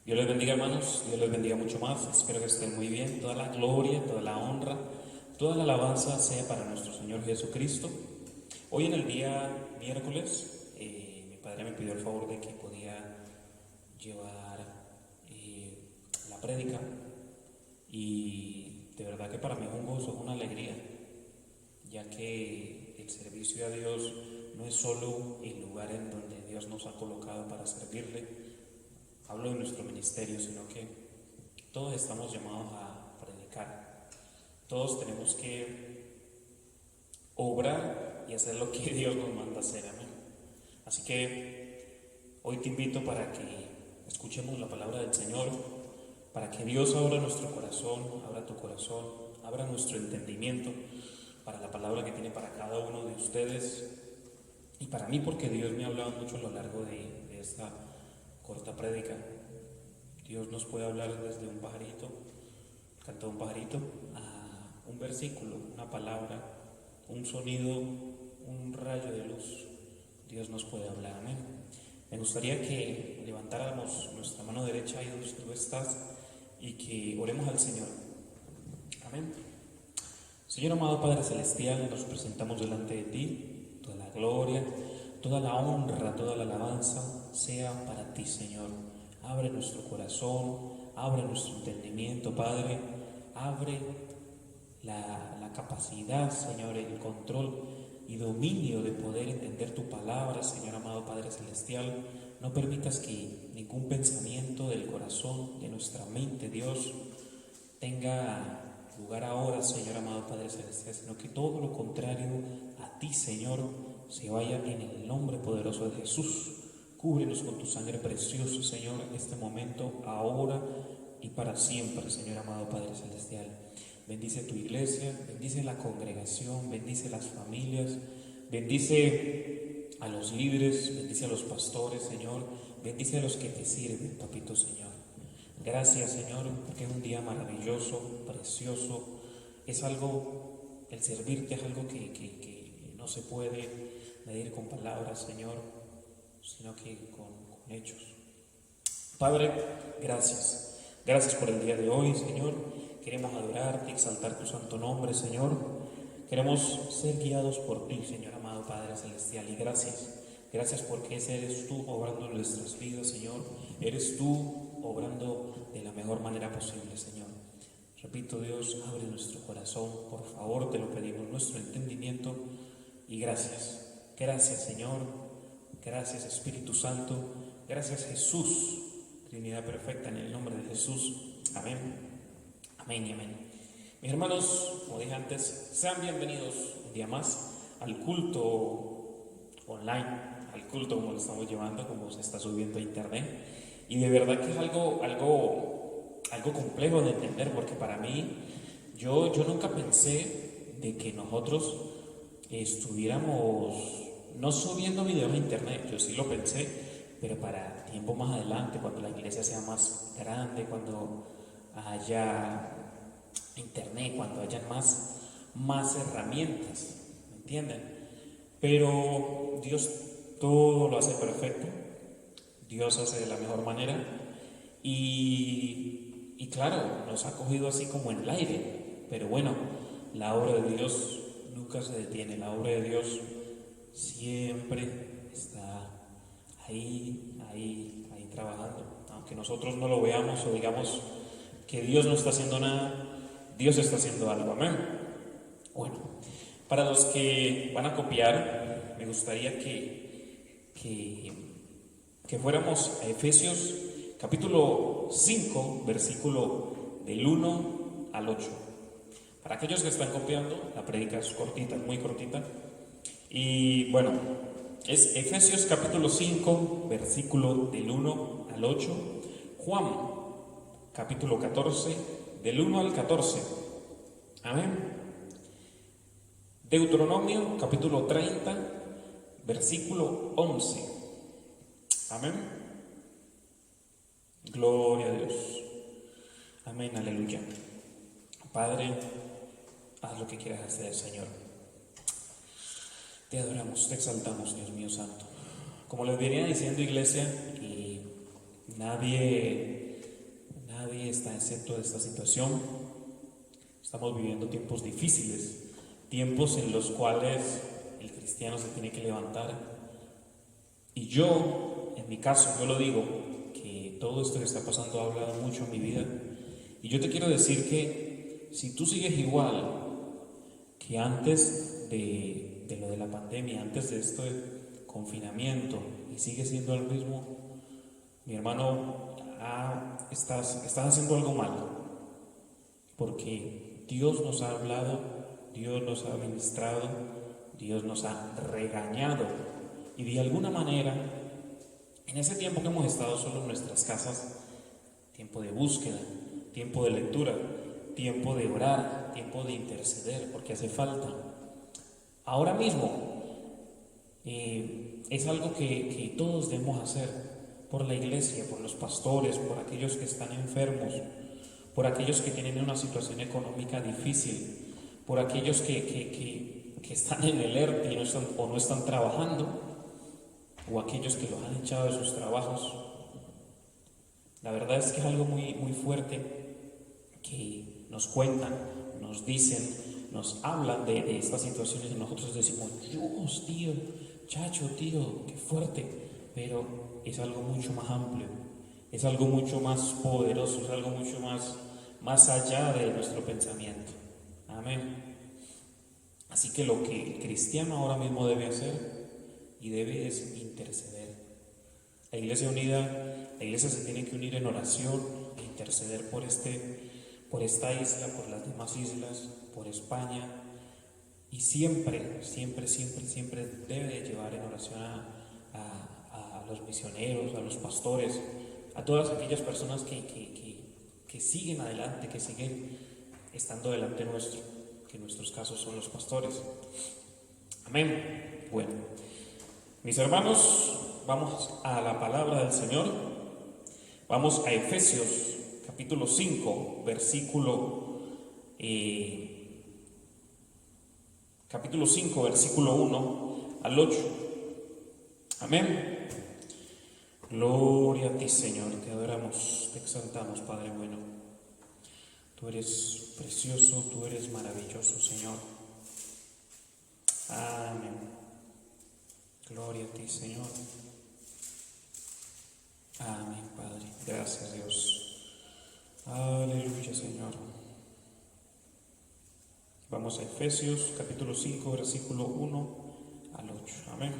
Dios les bendiga, hermanos, Dios les bendiga mucho más. Espero que estén muy bien. Toda la gloria, toda la honra, toda la alabanza sea para nuestro Señor Jesucristo. Hoy en el día miércoles, mi padre me pidió el favor de que podía llevar la prédica y de verdad que para mí es un gozo, es una alegría, ya que el servicio a Dios no es solo el lugar en donde Dios nos ha colocado para servirle. Hablo de nuestro ministerio, sino que todos estamos llamados a predicar. Todos tenemos que obrar y hacer lo que Dios nos manda hacer. Amén. Así que hoy te invito para que escuchemos la palabra del Señor, para que Dios abra nuestro corazón, abra tu corazón, abra nuestro entendimiento para la palabra que tiene para cada uno de ustedes y para mí, porque Dios me ha hablado mucho a lo largo de esta corta prédica. Dios nos puede hablar desde un pajarito, canto de un pajarito, a un versículo, una palabra, un sonido, un rayo de luz. Dios nos puede hablar, amén. Me gustaría que levantáramos nuestra mano derecha ahí donde tú estás y que oremos al Señor. Amén. Señor amado Padre Celestial, nos presentamos delante de ti. Toda la gloria, toda la honra, toda la alabanza sea para ti, Señor. Abre nuestro corazón, abre nuestro entendimiento, Padre. Abre la capacidad, Señor, el control y dominio de poder entender tu palabra, Señor amado Padre Celestial. No permitas que ningún pensamiento del corazón, de nuestra mente, Dios, tenga lugar ahora, Señor amado Padre Celestial, sino que todo lo contrario a ti, Señor, se vaya en el nombre poderoso de Jesús. Cúbrenos con tu sangre preciosa, Señor, en este momento, ahora y para siempre, Señor amado Padre Celestial. Bendice tu iglesia, bendice la congregación, bendice las familias, bendice a los líderes, bendice a los pastores, Señor, bendice a los que te sirven, Papito Señor. Gracias, Señor, porque es un día maravilloso, precioso. Es algo, el servirte es algo que no se puede medir con palabras, Señor, sino que con hechos. Padre, gracias. Gracias por el día de hoy, Señor. Queremos adorarte, exaltar tu santo nombre, Señor. Queremos ser guiados por ti, Señor amado Padre Celestial. Y gracias. Gracias porque ese eres tú obrando en nuestras vidas, Señor. Eres tú obrando de la mejor manera posible, Señor. Repito, Dios, abre nuestro corazón, por favor, te lo pedimos, nuestro entendimiento. Y gracias. Gracias, Señor. Gracias, Espíritu Santo. Gracias, Jesús. Trinidad perfecta, en el nombre de Jesús. Amén. Amén y amén. Mis hermanos, como dije antes, sean bienvenidos un día más al culto online, al culto como lo estamos llevando, como se está subiendo a internet. Y de verdad que es algo complejo de entender, porque para mí, yo nunca pensé de que nosotros estuviéramos no subiendo videos a internet. Yo sí lo pensé, pero para tiempo más adelante, cuando la iglesia sea más grande, cuando haya internet, cuando haya más herramientas, ¿me entienden? Pero Dios todo lo hace perfecto, Dios hace de la mejor manera y claro, nos ha cogido así como en el aire, pero bueno, la obra de Dios nunca se detiene, la obra de Dios siempre está ahí trabajando, aunque nosotros no lo veamos o digamos que Dios no está haciendo nada, Dios está haciendo algo, amén. Bueno, para los que van a copiar, me gustaría que fuéramos a Efesios capítulo 5, versículo del 1 al 8. Para aquellos que están copiando, la prédica es cortita, muy cortita. Y bueno, es Efesios capítulo 5, versículo del 1 al 8. Juan capítulo 14, del 1 al 14. Amén. Deuteronomio capítulo 30, versículo 11. Amén. Gloria a Dios. Amén, aleluya. Padre, haz lo que quieras hacer, Señor. Te adoramos, te exaltamos, Dios mío santo. Como les venía diciendo, iglesia, nadie nadie está exento de esta situación. Estamos viviendo tiempos difíciles, tiempos en los cuales el cristiano se tiene que levantar. Y yo, en mi caso, yo lo digo, que todo esto que está pasando ha hablado mucho en mi vida. Y yo te quiero decir que si tú sigues igual que antes de lo de la pandemia, antes de este confinamiento, y sigues siendo el mismo, mi hermano, estás haciendo algo mal, porque Dios nos ha hablado, Dios nos ha ministrado, Dios nos ha regañado, y de alguna manera, en ese tiempo que hemos estado solo en nuestras casas, tiempo de búsqueda, tiempo de lectura, tiempo de orar, tiempo de interceder, porque hace falta. Ahora mismo es algo que todos debemos hacer por la iglesia, por los pastores, por aquellos que están enfermos, por aquellos que tienen una situación económica difícil, por aquellos que están en el ERTE y no están trabajando, o aquellos que los han echado de sus trabajos. La verdad es que es algo muy, muy fuerte que nos cuentan, nos dicen, nos hablan de estas situaciones y nosotros decimos, Dios, tío, chacho, tío, qué fuerte, pero es algo mucho más amplio, es algo mucho más poderoso, es algo mucho más allá de nuestro pensamiento. Amén. Así que lo que el cristiano ahora mismo debe hacer y debe es interceder. La iglesia unida, la iglesia se tiene que unir en oración e interceder por esta isla, por las demás islas, por España, y siempre debe de llevar en oración a los misioneros, a los pastores, a todas aquellas personas que siguen adelante, que siguen estando delante nuestro, que en nuestros casos son los pastores. Amén. Bueno, mis hermanos, vamos a la palabra del Señor. Vamos a Efesios capítulo 5, capítulo 5, versículo 1 al 8. Amén. Gloria a ti, Señor, te adoramos, te exaltamos, Padre bueno. Tú eres precioso, tú eres maravilloso, Señor. Amén. Gloria a ti, Señor. Amén, Padre. Gracias, Dios. Aleluya, Señor. Vamos a Efesios, capítulo 5, versículo 1 al 8. Amén.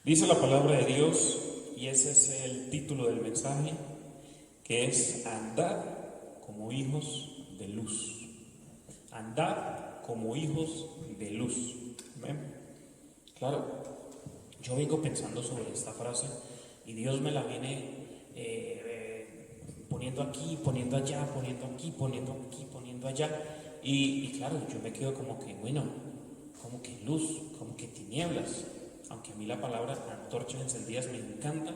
Dice la palabra de Dios, y ese es el título del mensaje, que es andad como hijos de luz. Andad como hijos de luz. Amén. Claro, yo vengo pensando sobre esta frase y Dios me la viene poniendo aquí, poniendo allá, poniendo aquí, poniendo aquí, poniendo allá. Y claro, yo me quedo como que, bueno, como que luz, como que tinieblas. Aunque a mí la palabra antorchas encendidas me encanta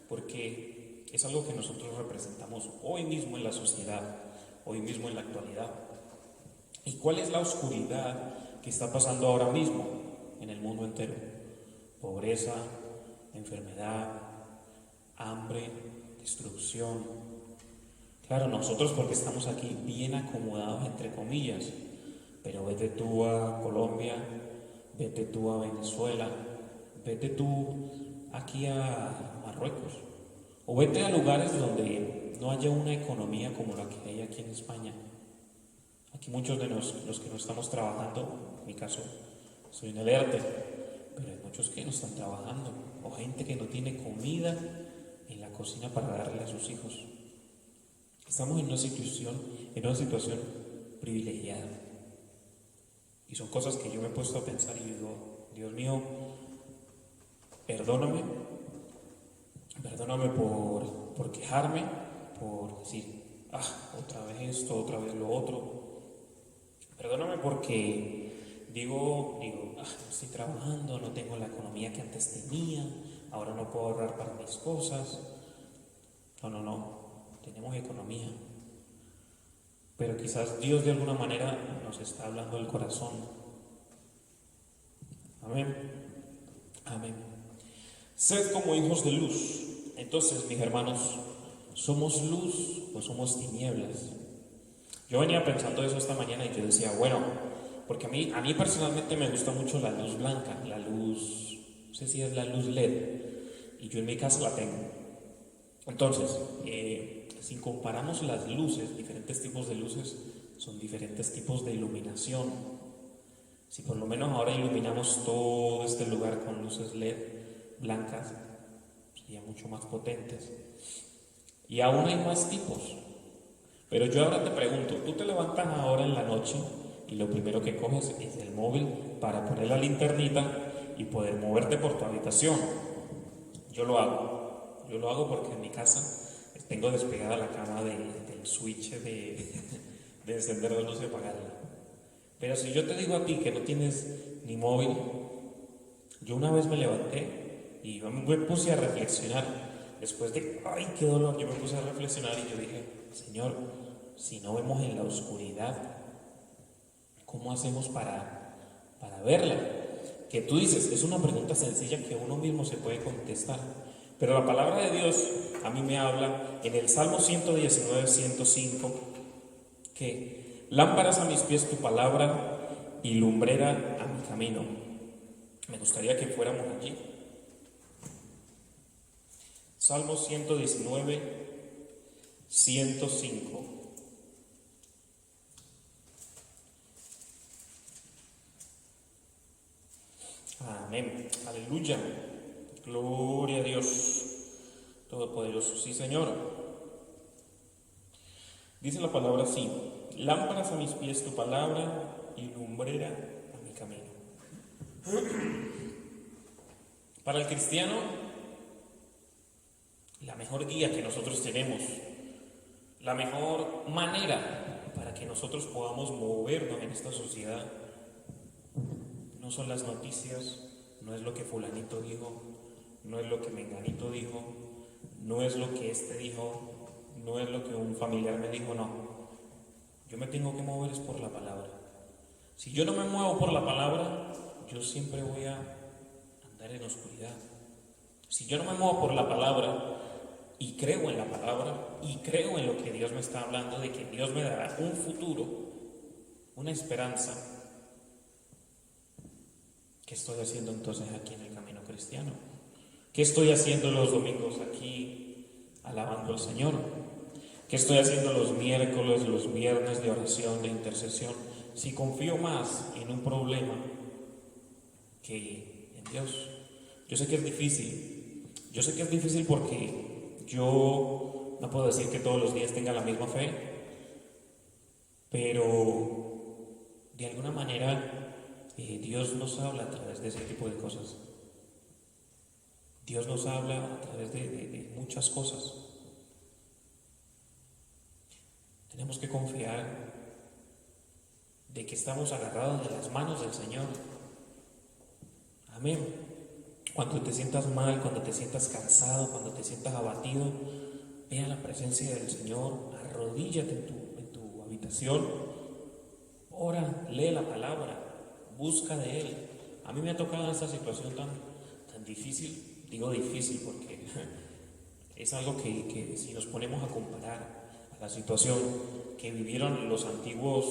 porque es algo que nosotros representamos hoy mismo en la sociedad, hoy mismo en la actualidad. ¿Y cuál es la oscuridad que está pasando ahora mismo en el mundo entero? Pobreza, enfermedad, hambre, destrucción. Claro, nosotros porque estamos aquí bien acomodados entre comillas, pero vete tú a Colombia, vete tú a Venezuela, vete tú aquí a Marruecos, o vete a lugares donde no haya una economía como la que hay aquí en España. Aquí muchos de los que no estamos trabajando, en mi caso soy en el ERTE, pero hay muchos que no están trabajando, o gente que no tiene comida en la cocina para darle a sus hijos. Estamos en una situación privilegiada. Y son cosas que yo me he puesto a pensar y digo, Dios mío, perdóname por quejarme, por decir, otra vez esto, otra vez lo otro. Perdóname porque digo, no estoy trabajando, no tengo la economía que antes tenía, ahora no puedo ahorrar para mis cosas. No, tenemos economía. Pero quizás Dios de alguna manera nos está hablando del corazón. Amén. Amén. Sed como hijos de luz. Entonces, mis hermanos, ¿Somos luz o somos tinieblas? Yo venía pensando eso esta mañana y yo decía, bueno, porque a mí personalmente me gusta mucho la luz blanca, la luz, no sé si es la luz LED, y yo en mi casa la tengo. Entonces, si comparamos las luces, diferentes tipos de luces, son diferentes tipos de iluminación. Si por lo menos ahora iluminamos todo este lugar con luces LED blancas, serían mucho más potentes. Y aún hay más tipos. Pero yo ahora te pregunto, tú te levantas ahora en la noche y lo primero que coges es el móvil para poner la linternita y poder moverte por tu habitación. Yo lo hago porque en mi casa tengo despegada la cama del switch de encender la luz y apagarla. Pero si yo te digo a ti que no tienes ni móvil, yo una vez me levanté y yo me puse a reflexionar. Después de, ay, qué dolor, yo me puse a reflexionar y yo dije, Señor, si no vemos en la oscuridad, ¿cómo hacemos para verla? Que tú dices, es una pregunta sencilla que uno mismo se puede contestar. Pero la palabra de Dios a mí me habla en el Salmo 119, 105, que lámparas a mis pies tu palabra y lumbrera a mi camino. Me gustaría que fuéramos allí. Salmo 119, 105. Amén. Aleluya. Gloria a Dios Todopoderoso. Sí, Señor. Dice la palabra así: lámparas a mis pies tu palabra y lumbrera a mi camino. Para el cristiano, la mejor guía que nosotros tenemos, la mejor manera para que nosotros podamos movernos en esta sociedad, no son las noticias, no es lo que fulanito dijo, no es lo que menganito dijo, no es lo que este dijo, no es lo que un familiar me dijo, no. Yo me tengo que mover es por la palabra. Si yo no me muevo por la palabra, yo siempre voy a andar en oscuridad. Si yo no me muevo por la palabra y creo en la palabra y creo en lo que Dios me está hablando, de que Dios me dará un futuro, una esperanza, ¿qué estoy haciendo entonces aquí en el camino cristiano? ¿Qué estoy haciendo los domingos aquí alabando al Señor? ¿Qué estoy haciendo los miércoles, los viernes de oración, de intercesión? Si confío más en un problema que en Dios. Yo sé que es difícil porque yo no puedo decir que todos los días tenga la misma fe, pero de alguna manera Dios nos habla a través de ese tipo de cosas. Dios nos habla a través de muchas cosas. Tenemos que confiar de que estamos agarrados de las manos del Señor. Amén. Cuando te sientas mal, cuando te sientas cansado, cuando te sientas abatido, ve a la presencia del Señor, arrodíllate en tu habitación, ora, lee la palabra, busca de Él. A mí me ha tocado esta situación tan difícil, digo difícil porque es algo que si nos ponemos a comparar a la situación que vivieron los antiguos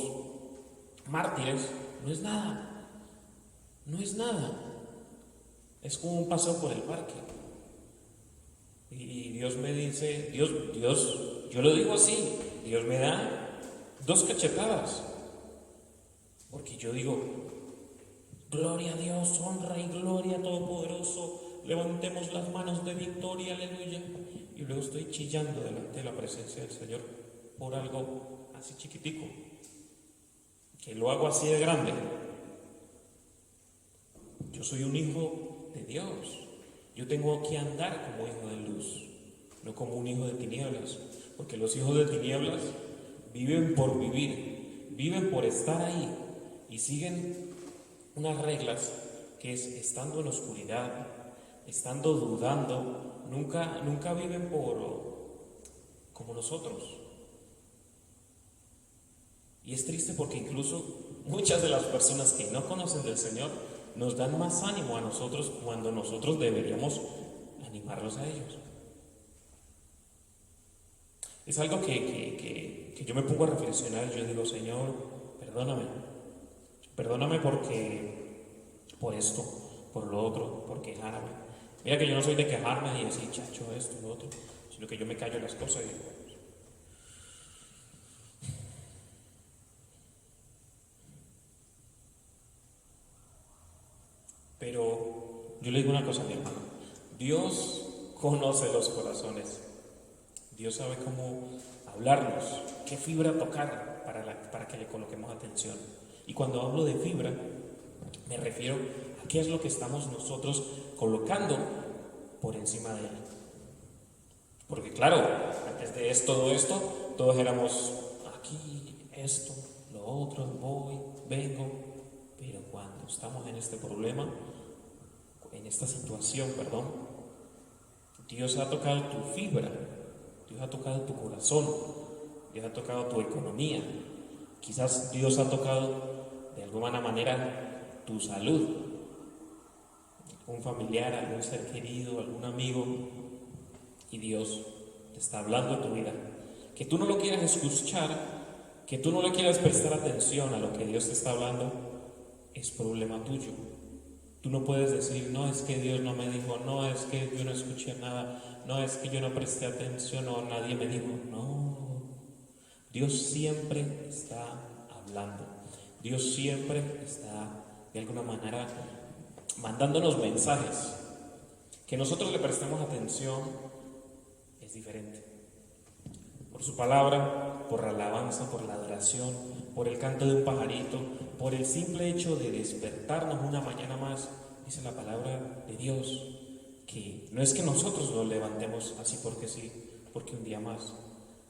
mártires, no es nada, es como un paseo por el parque. Y Dios me dice, yo lo digo así, Dios me da 2 cachetadas, porque yo digo, gloria a Dios, honra y gloria a Todopoderoso, levantemos las manos de victoria, aleluya. Y luego estoy chillando delante de la presencia del Señor por algo así chiquitico, que lo hago así de grande. Yo soy un hijo de Dios, yo tengo que andar como hijo de luz, no como un hijo de tinieblas, porque los hijos de tinieblas viven por vivir, viven por estar ahí y siguen unas reglas que es estando en oscuridad, estando dudando, nunca viven como nosotros. Y es triste porque incluso muchas de las personas que no conocen del Señor nos dan más ánimo a nosotros cuando nosotros deberíamos animarlos a ellos. Es algo que yo me pongo a reflexionar. Yo digo, Señor, perdóname por esto, por lo otro, por quejarme. Mira que yo no soy de quejarme y decir, chacho, esto, lo otro, sino que yo me callo las cosas y digo, pero yo le digo una cosa a mi hermano, Dios conoce los corazones, Dios sabe cómo hablarnos, qué fibra tocar para que le coloquemos atención. Y cuando hablo de fibra, me refiero a qué es lo que estamos nosotros colocando por encima de él. Porque claro, antes de todo esto, todos éramos aquí, esto, lo otro, voy, vengo. Pero cuando estamos en este problema, en esta situación, Dios ha tocado tu fibra, Dios ha tocado tu corazón, Dios ha tocado tu economía, quizás Dios ha tocado de alguna manera tu salud, un familiar, algún ser querido, algún amigo, y Dios te está hablando en tu vida. Que tú no lo quieras escuchar, que tú no le quieras prestar atención a lo que Dios te está hablando, es problema tuyo. Tú no puedes decir, no, es que Dios no me dijo, no, es que yo no escuché nada, no, es que yo no presté atención o nadie me dijo. No, Dios siempre está hablando. Dios siempre está, de alguna manera, mandándonos mensajes. Que nosotros le prestemos atención es diferente. Por su palabra, por la alabanza, por la adoración, por el canto de un pajarito, por el simple hecho de despertarnos una mañana más, dice la palabra de Dios, que no es que nosotros nos levantemos así porque sí, porque un día más,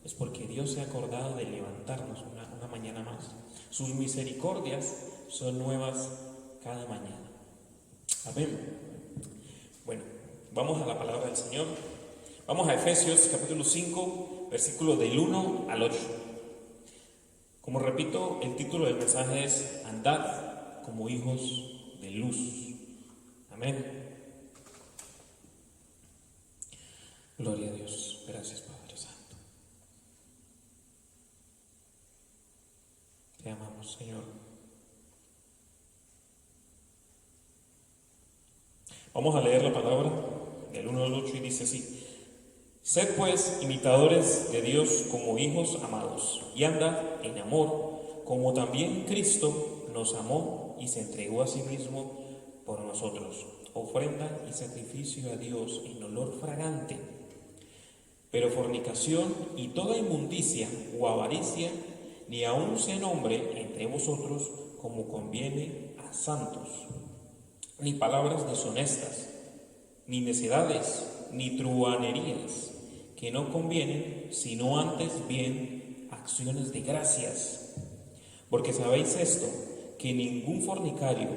es porque Dios se ha acordado de levantarnos una mañana más. Sus misericordias son nuevas cada mañana. Amén. Bueno, vamos a la palabra del Señor. Vamos a Efesios capítulo 5, versículos del 1 al 8. Como repito, el título del mensaje es Andad como hijos de luz. Amén. Gloria a Dios. Gracias, Padre Santo. Te amamos, Señor. Vamos a leer la palabra del 1 al 8 y dice así. Sed pues imitadores de Dios como hijos amados, y andad en amor, como también Cristo nos amó y se entregó a sí mismo por nosotros, ofrenda y sacrificio a Dios en olor fragante. Pero fornicación y toda inmundicia o avaricia, ni aun se nombre entre vosotros como conviene a santos, ni palabras deshonestas, ni necedades, ni truhanerías, que no convienen, sino antes bien acciones de gracias. Porque sabéis esto, que ningún fornicario,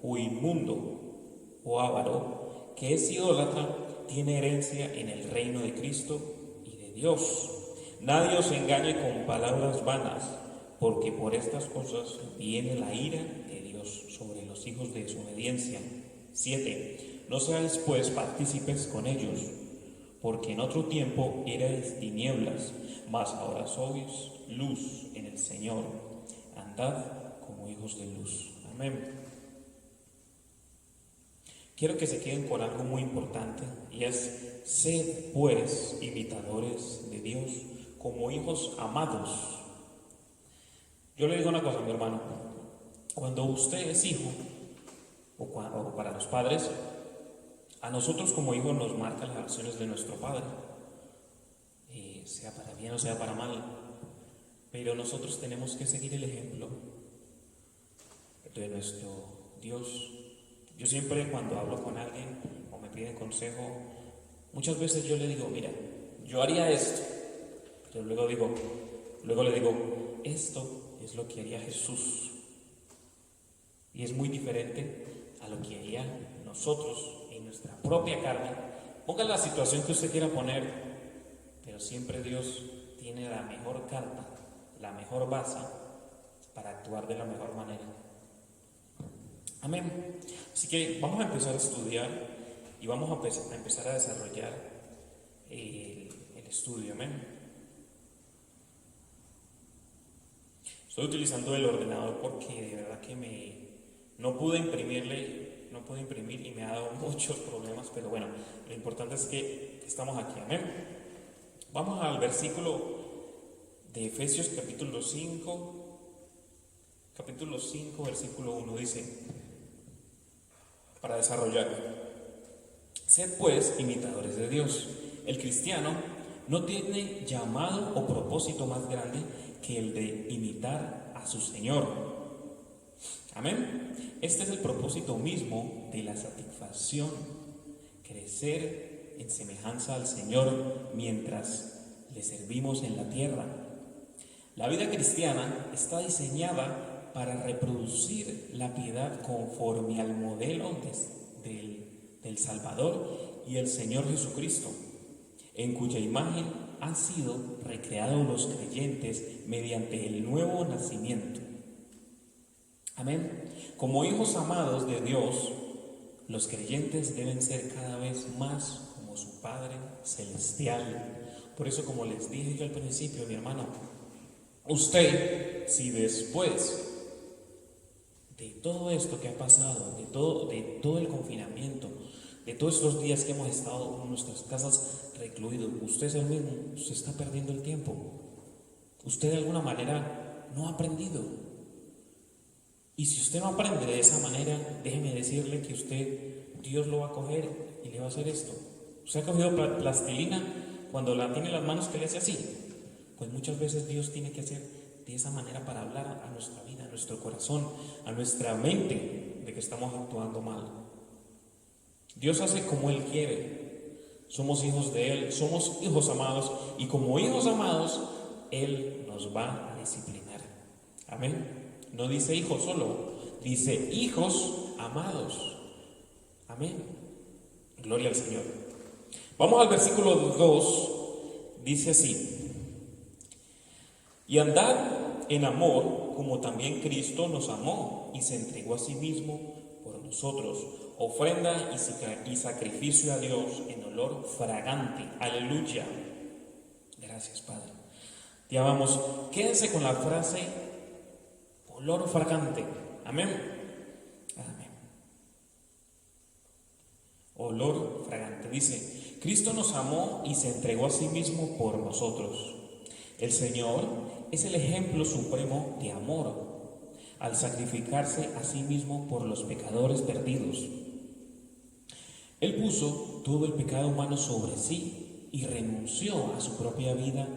o inmundo, o avaro, que es idólatra, tiene herencia en el reino de Cristo y de Dios. Nadie os engañe con palabras vanas, porque por estas cosas viene la ira de Dios sobre los hijos de desobediencia. 7. No seáis pues partícipes con ellos, porque en otro tiempo erais tinieblas, mas ahora sois luz en el Señor. Andad como hijos de luz. Amén. Quiero que se queden con algo muy importante, y es, sed pues imitadores de Dios como hijos amados. Yo le digo una cosa, mi hermano, cuando usted es hijo, o para los padres, a nosotros como hijos nos marcan las acciones de nuestro padre, sea para bien o sea para mal, pero nosotros tenemos que seguir el ejemplo de nuestro Dios. Yo siempre cuando hablo con alguien o me piden consejo, muchas veces yo le digo, mira, yo haría esto, pero luego le digo, esto es lo que haría Jesús, y es muy diferente a lo que haría nosotros en nuestra propia carne. Ponga la situación que usted quiera poner, pero siempre Dios tiene la mejor carta, la mejor base para actuar de la mejor manera. Amén. Así que vamos a empezar a estudiar y vamos a empezar a desarrollar el estudio. Amén. Estoy utilizando el ordenador porque de verdad que no pude imprimir y me ha dado muchos problemas, pero bueno, lo importante es que estamos aquí, amén. Vamos al versículo de Efesios capítulo 5, versículo 1, dice, para desarrollarlo: sed pues imitadores de Dios. El cristiano no tiene llamado o propósito más grande que el de imitar a su Señor. Amén. Este es el propósito mismo de la satisfacción, crecer en semejanza al Señor mientras le servimos en la tierra. La vida cristiana está diseñada para reproducir la piedad conforme al modelo del Salvador y el Señor Jesucristo, en cuya imagen han sido recreados los creyentes mediante el nuevo nacimiento. Amén. Como hijos amados de Dios, los creyentes deben ser cada vez más como su Padre Celestial. Por eso, como les dije yo al principio, mi hermano, usted, si después de todo esto que ha pasado, de todo el confinamiento, de todos estos días que hemos estado en nuestras casas recluidos, usted es el mismo, se está perdiendo el tiempo. Usted de alguna manera no ha aprendido. Y si usted no aprende de esa manera, déjeme decirle que Dios lo va a coger y le va a hacer esto. ¿Usted ha cogido plastilina cuando la tiene en las manos, que le hace así? Pues muchas veces Dios tiene que hacer de esa manera para hablar a nuestra vida, a nuestro corazón, a nuestra mente, de que estamos actuando mal. Dios hace como Él quiere. Somos hijos de Él, somos hijos amados, y como hijos amados, Él nos va a disciplinar. Amén. No dice hijos solo, dice hijos amados. Amén. Gloria al Señor. Vamos al versículo 2, dice así: y andad en amor, como también Cristo nos amó y se entregó a sí mismo por nosotros, ofrenda y sacrificio a Dios en olor fragante. Aleluya. Gracias, Padre. Te amamos. Quédense con la frase olor fragante. Amén. Amén. Olor fragante. Dice, Cristo nos amó y se entregó a sí mismo por nosotros. El Señor es el ejemplo supremo de amor al sacrificarse a sí mismo por los pecadores perdidos. Él puso todo el pecado humano sobre sí y renunció a su propia vida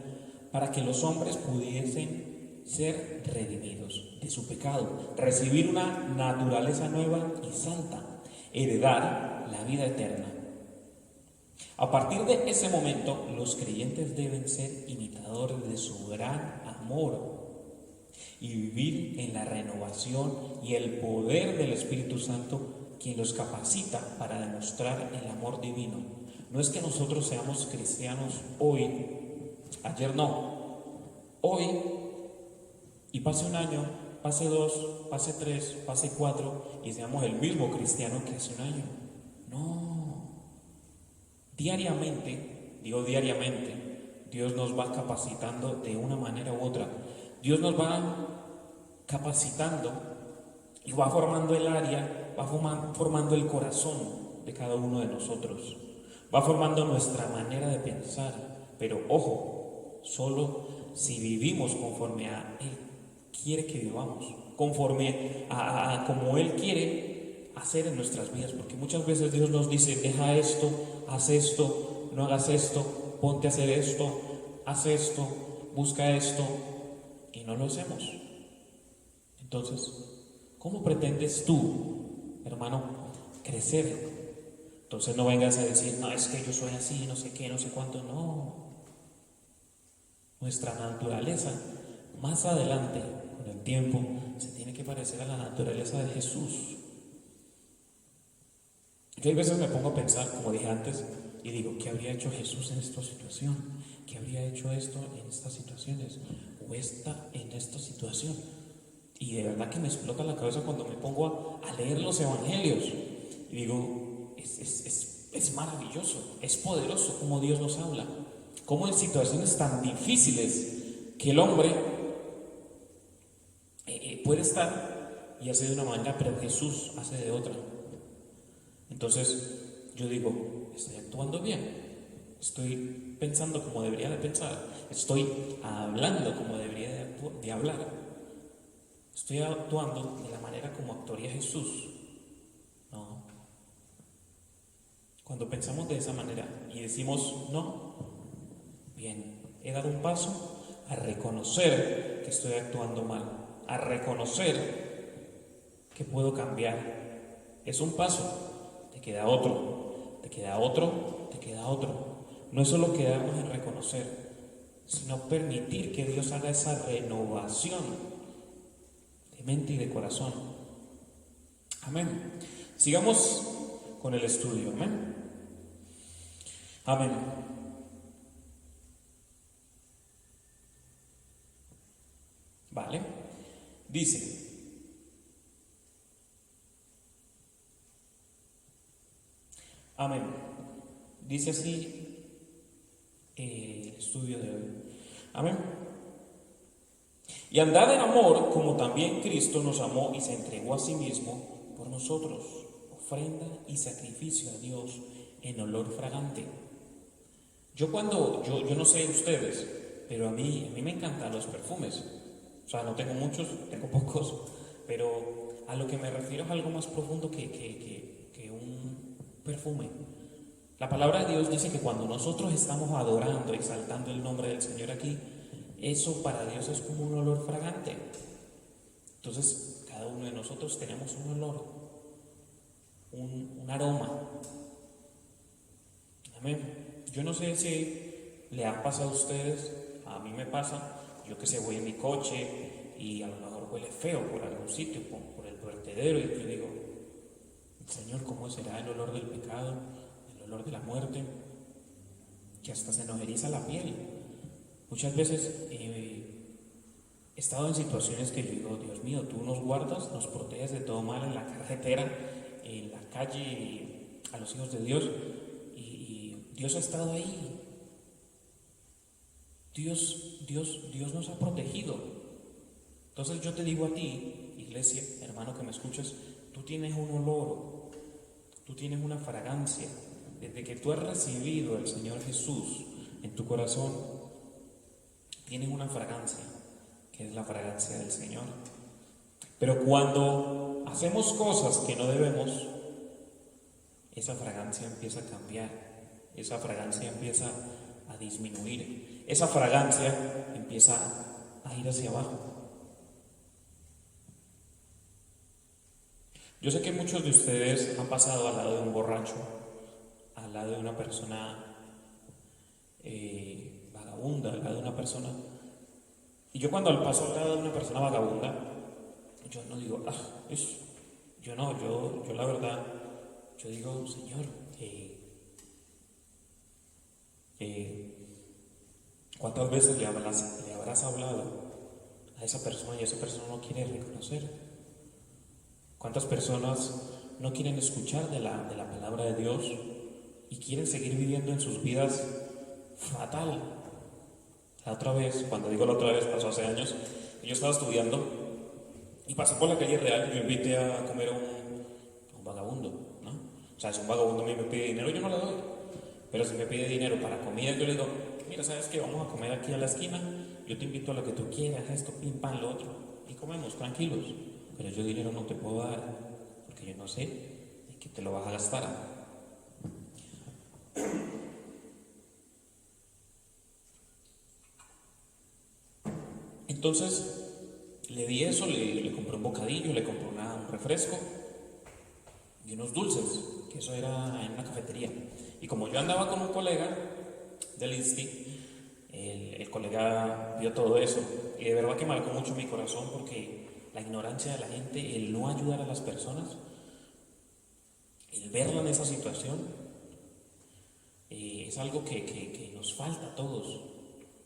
para que los hombres pudiesen ser redimidos de su pecado, recibir una naturaleza nueva y santa, heredar la vida eterna. A partir de ese momento, los creyentes deben ser imitadores de su gran amor y vivir en la renovación y el poder del Espíritu Santo, quien los capacita para demostrar el amor divino. No es que nosotros seamos cristianos hoy, ayer no, hoy, y pase un año, pase 2, pase 3, pase 4, y seamos el mismo cristiano que hace un año. No. Diariamente, Dios nos va capacitando de una manera u otra. Dios nos va capacitando y va formando el área, va formando el corazón de cada uno de nosotros, va formando nuestra manera de pensar. Pero ojo, solo si vivimos conforme a Él quiere que vivamos, conforme a como Él quiere hacer en nuestras vidas. Porque muchas veces Dios nos dice, deja esto, haz esto, no hagas esto, ponte a hacer esto, haz esto, busca esto, y no lo hacemos. Entonces, ¿cómo pretendes tú, hermano, crecer? Entonces no vengas a decir, no, es que yo soy así, no sé qué, no sé cuánto. No. Nuestra naturaleza, más adelante, con el tiempo, se tiene que parecer a la naturaleza de Jesús. Yo a veces me pongo a pensar, como dije antes, y digo, ¿qué habría hecho Jesús en esta situación? ¿Qué habría hecho esto en estas situaciones? O esta en esta situación. Y de verdad que me explota la cabeza cuando me pongo a leer los evangelios. Y digo, es maravilloso, es poderoso como Dios nos habla. Como en situaciones tan difíciles que el hombre puede estar y hace de una manera, pero Jesús hace de otra. Entonces yo digo, ¿estoy actuando bien? ¿Estoy pensando como debería de pensar? ¿Estoy hablando como debería de hablar? ¿Estoy actuando de la manera como actuaría Jesús? No. Cuando pensamos de esa manera y decimos no, bien, he dado un paso a reconocer que estoy actuando mal, a reconocer que puedo cambiar. Es un paso, te queda otro, te queda otro, te queda otro. No es solo quedarnos en reconocer, sino permitir que Dios haga esa renovación de mente y de corazón. Amén. Sigamos con el estudio. Amén. Amén. Vale. Dice, amén. Dice así el estudio de hoy. Amén. Y andad en amor como también Cristo nos amó y se entregó a sí mismo por nosotros, ofrenda y sacrificio a Dios en olor fragante. Yo no sé ustedes, pero a mí me encantan los perfumes. O sea, no tengo muchos, tengo pocos, pero a lo que me refiero es algo más profundo que un perfume. La palabra de Dios dice que cuando nosotros estamos adorando, exaltando el nombre del Señor aquí, eso para Dios es como un olor fragante. Entonces, cada uno de nosotros tenemos un olor, un aroma. Amén. Yo no sé si le ha pasado a ustedes, a mí me pasa, yo que sé, voy en mi coche y a lo mejor huele feo por algún sitio, por el vertedero, y yo digo, Señor, ¿cómo será el olor del pecado, el olor de la muerte? Que hasta se nos eriza la piel. Muchas veces he estado en situaciones que yo digo, Dios mío, tú nos guardas, nos proteges de todo mal en la carretera, en la calle, a los hijos de Dios, y Dios ha estado ahí. Dios nos ha protegido. Entonces yo te digo a ti, iglesia, hermano que me escuchas, tú tienes un olor, tú tienes una fragancia. Desde que tú has recibido al Señor Jesús en tu corazón, tienes una fragancia, que es la fragancia del Señor. Pero cuando hacemos cosas que no debemos, esa fragancia empieza a cambiar, esa fragancia empieza a disminuir, esa fragancia empieza a ir hacia abajo. Yo sé que muchos de ustedes han pasado al lado de un borracho, al lado de una persona vagabunda, al lado de una persona. Y yo cuando paso al lado de una persona vagabunda, yo no digo, yo no, yo la verdad, yo digo, Señor, ¿cuántas veces le habrás hablado a esa persona y esa persona no quiere reconocer? ¿Cuántas personas no quieren escuchar de la palabra de Dios y quieren seguir viviendo en sus vidas fatal? La otra vez, cuando digo la otra vez, pasó hace años, yo estaba estudiando y pasé por la calle Real y yo invité a comer a un vagabundo, ¿no? O sea, si un vagabundo a mí me pide dinero, yo no le doy. Pero si me pide dinero para comida, yo le digo, mira, ¿sabes qué? Vamos a comer aquí a la esquina, yo te invito a lo que tú quieras, esto, pim, pam, lo otro, y comemos tranquilos. Pero yo dinero no te puedo dar, porque yo no sé en qué te lo vas a gastar. Entonces, le di eso, le compré un bocadillo, le compré un refresco y unos dulces, que eso era en una cafetería. Y como yo andaba con un colega del INSTI, el colega vio todo eso y de verdad que marcó mucho mi corazón, porque la ignorancia de la gente, el no ayudar a las personas, el verlo en esa situación, es algo que nos falta a todos.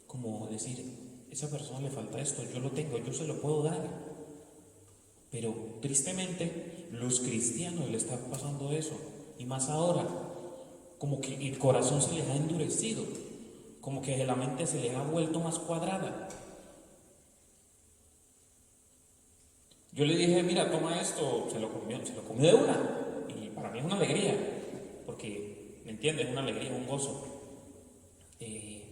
Como decir, esa persona le falta esto, yo lo tengo, yo se lo puedo dar. Pero tristemente los cristianos le está pasando eso, y más ahora, como que el corazón se les ha endurecido, como que la mente se les ha vuelto más cuadrada. Yo le dije, mira, toma esto, se lo comió de una. Y para mí es una alegría, porque, ¿me entiendes? Es una alegría, un gozo. Y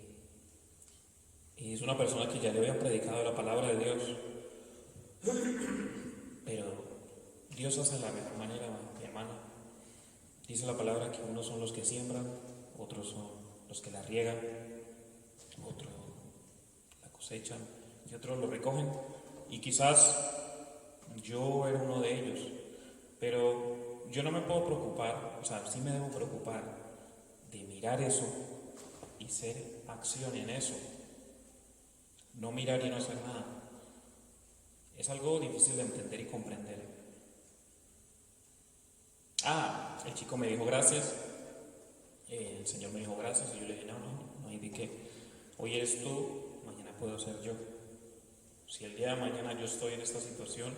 es una persona que ya le habían predicado la palabra de Dios, pero Dios hace la mejor manera, mi hermano. Dice la palabra que unos son los que siembran, otros son los que la riegan, otros la cosechan y otros lo recogen. Y quizás yo era uno de ellos, pero yo no me puedo preocupar, o sea, sí me debo preocupar de mirar eso y hacer acción en eso. No mirar y no hacer nada. Es algo difícil de entender y comprender. El chico me dijo gracias, el Señor me dijo gracias y yo le dije, no hay de qué. Hoy eres tú, mañana puedo ser yo. Si el día de mañana yo estoy en esta situación,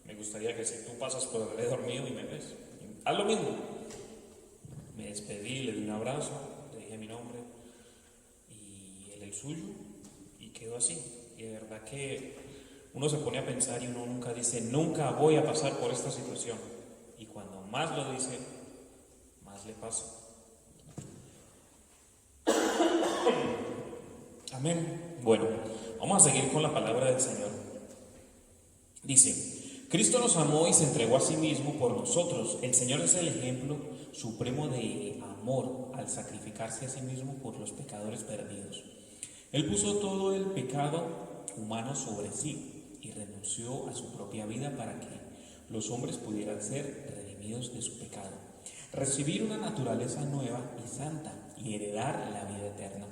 me gustaría que si tú pasas por alrededor mío y me ves, haz lo mismo. Me despedí, le di un abrazo, le dije mi nombre y él el suyo y quedó así. Y de verdad que uno se pone a pensar y uno nunca dice, nunca voy a pasar por esta situación. Y cuando más lo dice, más le pasa. Amén. Bueno, vamos a seguir con la palabra del Señor. Dice, Cristo nos amó y se entregó a sí mismo por nosotros. El Señor es el ejemplo supremo de amor al sacrificarse a sí mismo por los pecadores perdidos. Él puso todo el pecado humano sobre sí y renunció a su propia vida para que los hombres pudieran ser redimidos de su pecado, recibir una naturaleza nueva y santa y heredar la vida eterna.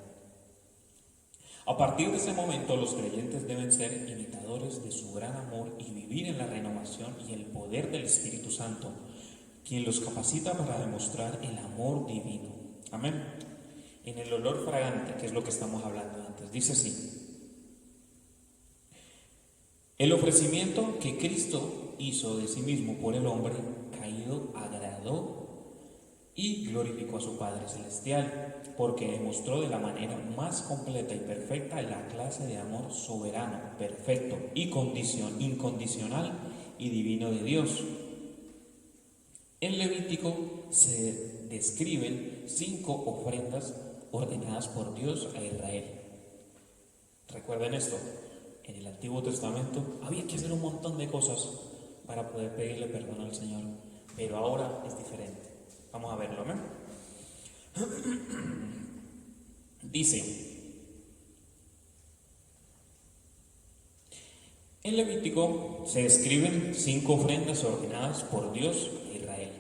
A partir de ese momento, los creyentes deben ser imitadores de su gran amor y vivir en la renovación y el poder del Espíritu Santo, quien los capacita para demostrar el amor divino. Amén. En el olor fragante, que es lo que estamos hablando antes, dice así: el ofrecimiento que Cristo hizo de sí mismo por el hombre caído agradó y glorificó a su Padre Celestial, porque demostró de la manera más completa y perfecta la clase de amor soberano, perfecto y incondicional y divino de Dios. En Levítico se describen 5 ofrendas ordenadas por Dios a Israel. Recuerden esto, en el Antiguo Testamento había que hacer un montón de cosas para poder pedirle perdón al Señor, pero ahora es diferente. Vamos a verlo, ¿amén? Dice, en Levítico se describen 5 ofrendas ordenadas por Dios a Israel.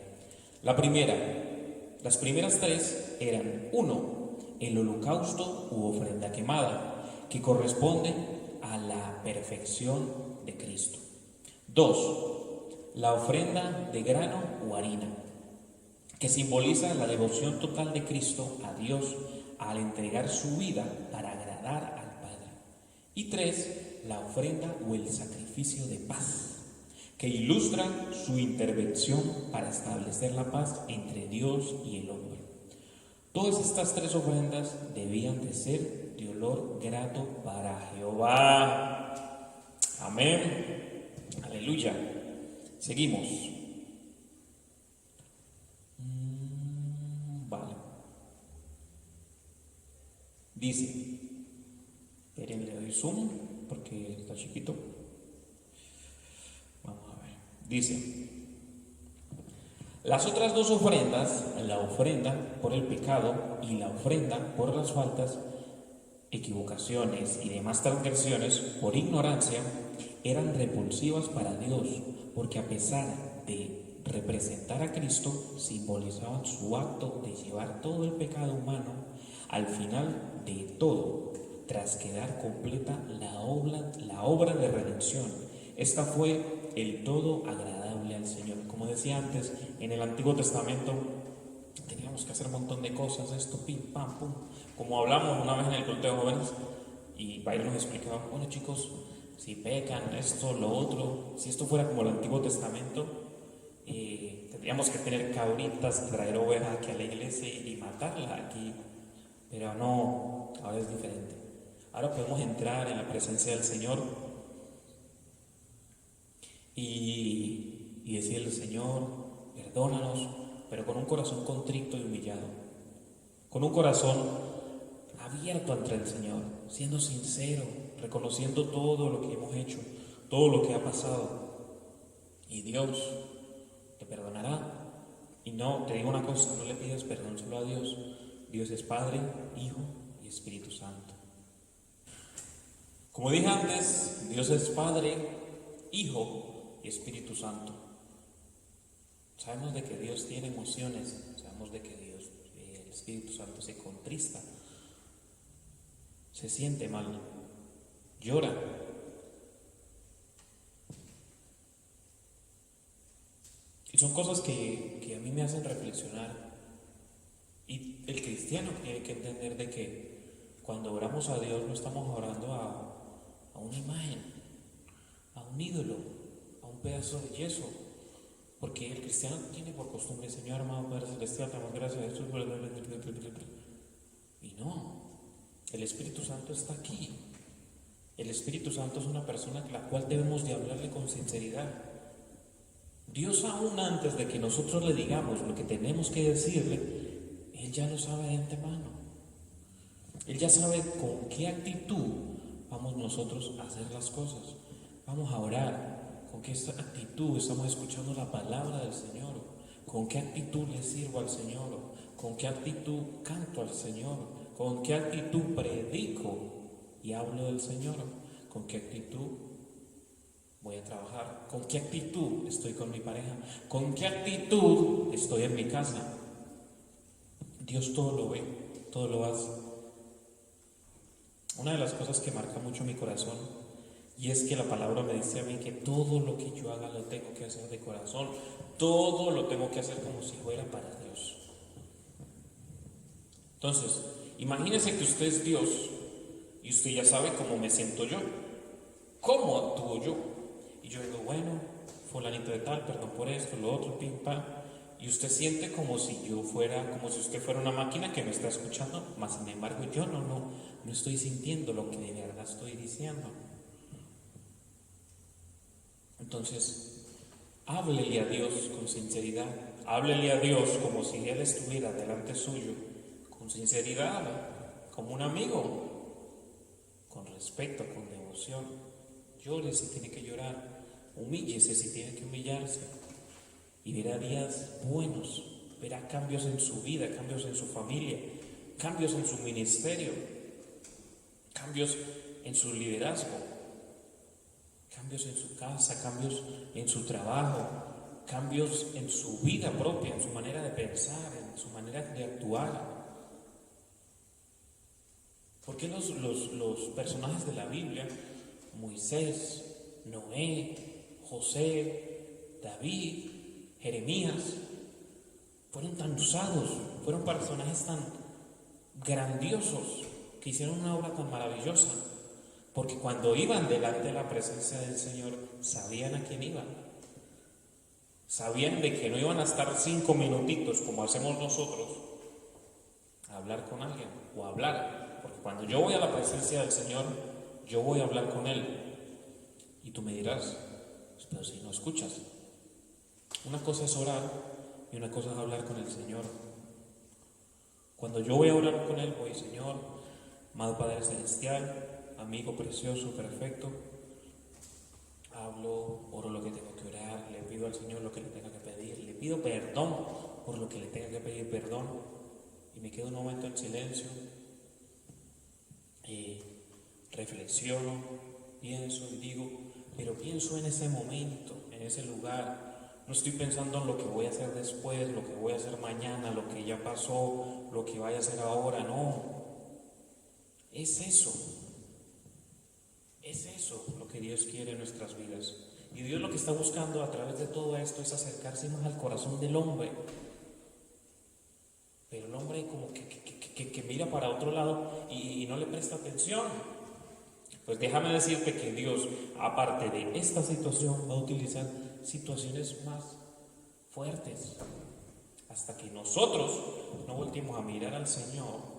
Las primeras 3 eran: 1, el holocausto u ofrenda quemada, que corresponde a la perfección de Cristo. 2, la ofrenda de grano o harina, que simboliza la devoción total de Cristo a Dios al entregar su vida para agradar al Padre. Y 3, la ofrenda o el sacrificio de paz, que ilustra su intervención para establecer la paz entre Dios y el hombre. Todas estas 3 ofrendas debían de ser de olor grato para Jehová. Amén. Aleluya. Seguimos. Vale. Dice, esperen, le doy zoom porque está chiquito. Vamos a ver. Dice, las otras 2 ofrendas, la ofrenda por el pecado y la ofrenda por las faltas, equivocaciones y demás transgresiones por ignorancia, eran repulsivas para Dios, porque a pesar de representar a Cristo, simbolizaban su acto de llevar todo el pecado humano. Al final de todo, tras quedar completa la obra de redención, esta fue el todo agradable al Señor. Como decía antes, en el Antiguo Testamento teníamos que hacer un montón de cosas, esto, pim, pam, pum. Como hablamos una vez en el culto de jóvenes, y Byron nos explicaba, bueno chicos, si pecan, esto, lo otro, si esto fuera como el Antiguo Testamento, tendríamos que tener cabritas, traer ovejas aquí a la iglesia y matarla aquí. Pero no, ahora es diferente. Ahora podemos entrar en la presencia del Señor y decirle: Señor, perdónanos, pero con un corazón contrito y humillado, con un corazón abierto ante el Señor, siendo sincero, reconociendo todo lo que hemos hecho, todo lo que ha pasado. Y Dios te perdonará. Y no, te digo una cosa, no le pidas perdón solo a Dios. Dios es Padre, Hijo y Espíritu Santo. Como dije antes, Dios es Padre, Hijo y Espíritu Santo. Sabemos de que Dios tiene emociones, sabemos de que Dios, el Espíritu Santo, se contrista, se siente mal, llora. Y son cosas que a mí me hacen reflexionar. Y el cristiano tiene que entender de que cuando oramos a Dios no estamos orando a una imagen, a un ídolo, a un pedazo de yeso. Porque el cristiano tiene por costumbre: Señor, amado Padre Celestial, te damos gracias a Jesús. Y no, el Espíritu Santo está aquí. El Espíritu Santo es una persona a la cual debemos de hablarle con sinceridad. Dios, aún antes de que nosotros le digamos lo que tenemos que decirle, Él ya lo sabe de antemano. Él ya sabe con qué actitud vamos nosotros a hacer las cosas. Vamos a orar. ¿Con qué actitud estamos escuchando la palabra del Señor? ¿Con qué actitud le sirvo al Señor? ¿Con qué actitud canto al Señor? ¿Con qué actitud predico y hablo del Señor? ¿Con qué actitud voy a trabajar? ¿Con qué actitud estoy con mi pareja? ¿Con qué actitud estoy en mi casa? Dios todo lo ve, todo lo hace. Una de las cosas que marca mucho mi corazón, y es que la palabra me dice a mí que todo lo que yo haga lo tengo que hacer de corazón, todo lo tengo que hacer como si fuera para Dios. Entonces, imagínese que usted es Dios y usted ya sabe cómo me siento yo, cómo actúo yo. Y yo digo: bueno, fulanito de tal, perdón por esto, lo otro, pim, pam. Y usted siente como si usted fuera una máquina que me está escuchando, mas sin embargo yo no estoy sintiendo lo que de verdad estoy diciendo. Entonces, háblele a Dios con sinceridad, háblele a Dios como si Él estuviera delante suyo, con sinceridad, como un amigo, con respeto, con devoción. Llore si tiene que llorar, humíllese si tiene que humillarse, y verá días buenos, verá cambios en su vida, cambios en su familia, cambios en su ministerio, cambios en su liderazgo, cambios en su casa, cambios en su trabajo, cambios en su vida propia, en su manera de pensar, en su manera de actuar. ¿Por qué los personajes de la Biblia, Moisés, Noé, José, David, Jeremías, fueron tan usados, fueron personajes tan grandiosos, que hicieron una obra tan maravillosa? Porque cuando iban delante de la presencia del Señor, sabían a quién iban. Sabían de que no iban a estar 5 minutitos como hacemos nosotros a hablar con alguien o a hablar. Porque cuando yo voy a la presencia del Señor, yo voy a hablar con Él. Y tú me dirás: pero si no escuchas. Una cosa es orar y una cosa es hablar con el Señor. Cuando yo voy a orar con Él, voy: Señor, amado Padre Celestial, amigo precioso, perfecto, hablo, oro lo que tengo que orar, le pido al Señor lo que le tenga que pedir, le pido perdón por lo que le tenga que pedir perdón, y me quedo un momento en silencio y reflexiono, pienso y digo, pero pienso en ese momento, en ese lugar. No estoy pensando en lo que voy a hacer después, lo que voy a hacer mañana, lo que ya pasó, lo que vaya a hacer ahora, no. Es eso lo que Dios quiere en nuestras vidas. Y Dios lo que está buscando a través de todo esto es acercarse más al corazón del hombre. Pero el hombre como que mira para otro lado y no le presta atención. Pues déjame decirte que Dios, aparte de esta situación, va a utilizar situaciones más fuertes, hasta que nosotros no volteemos a mirar al Señor.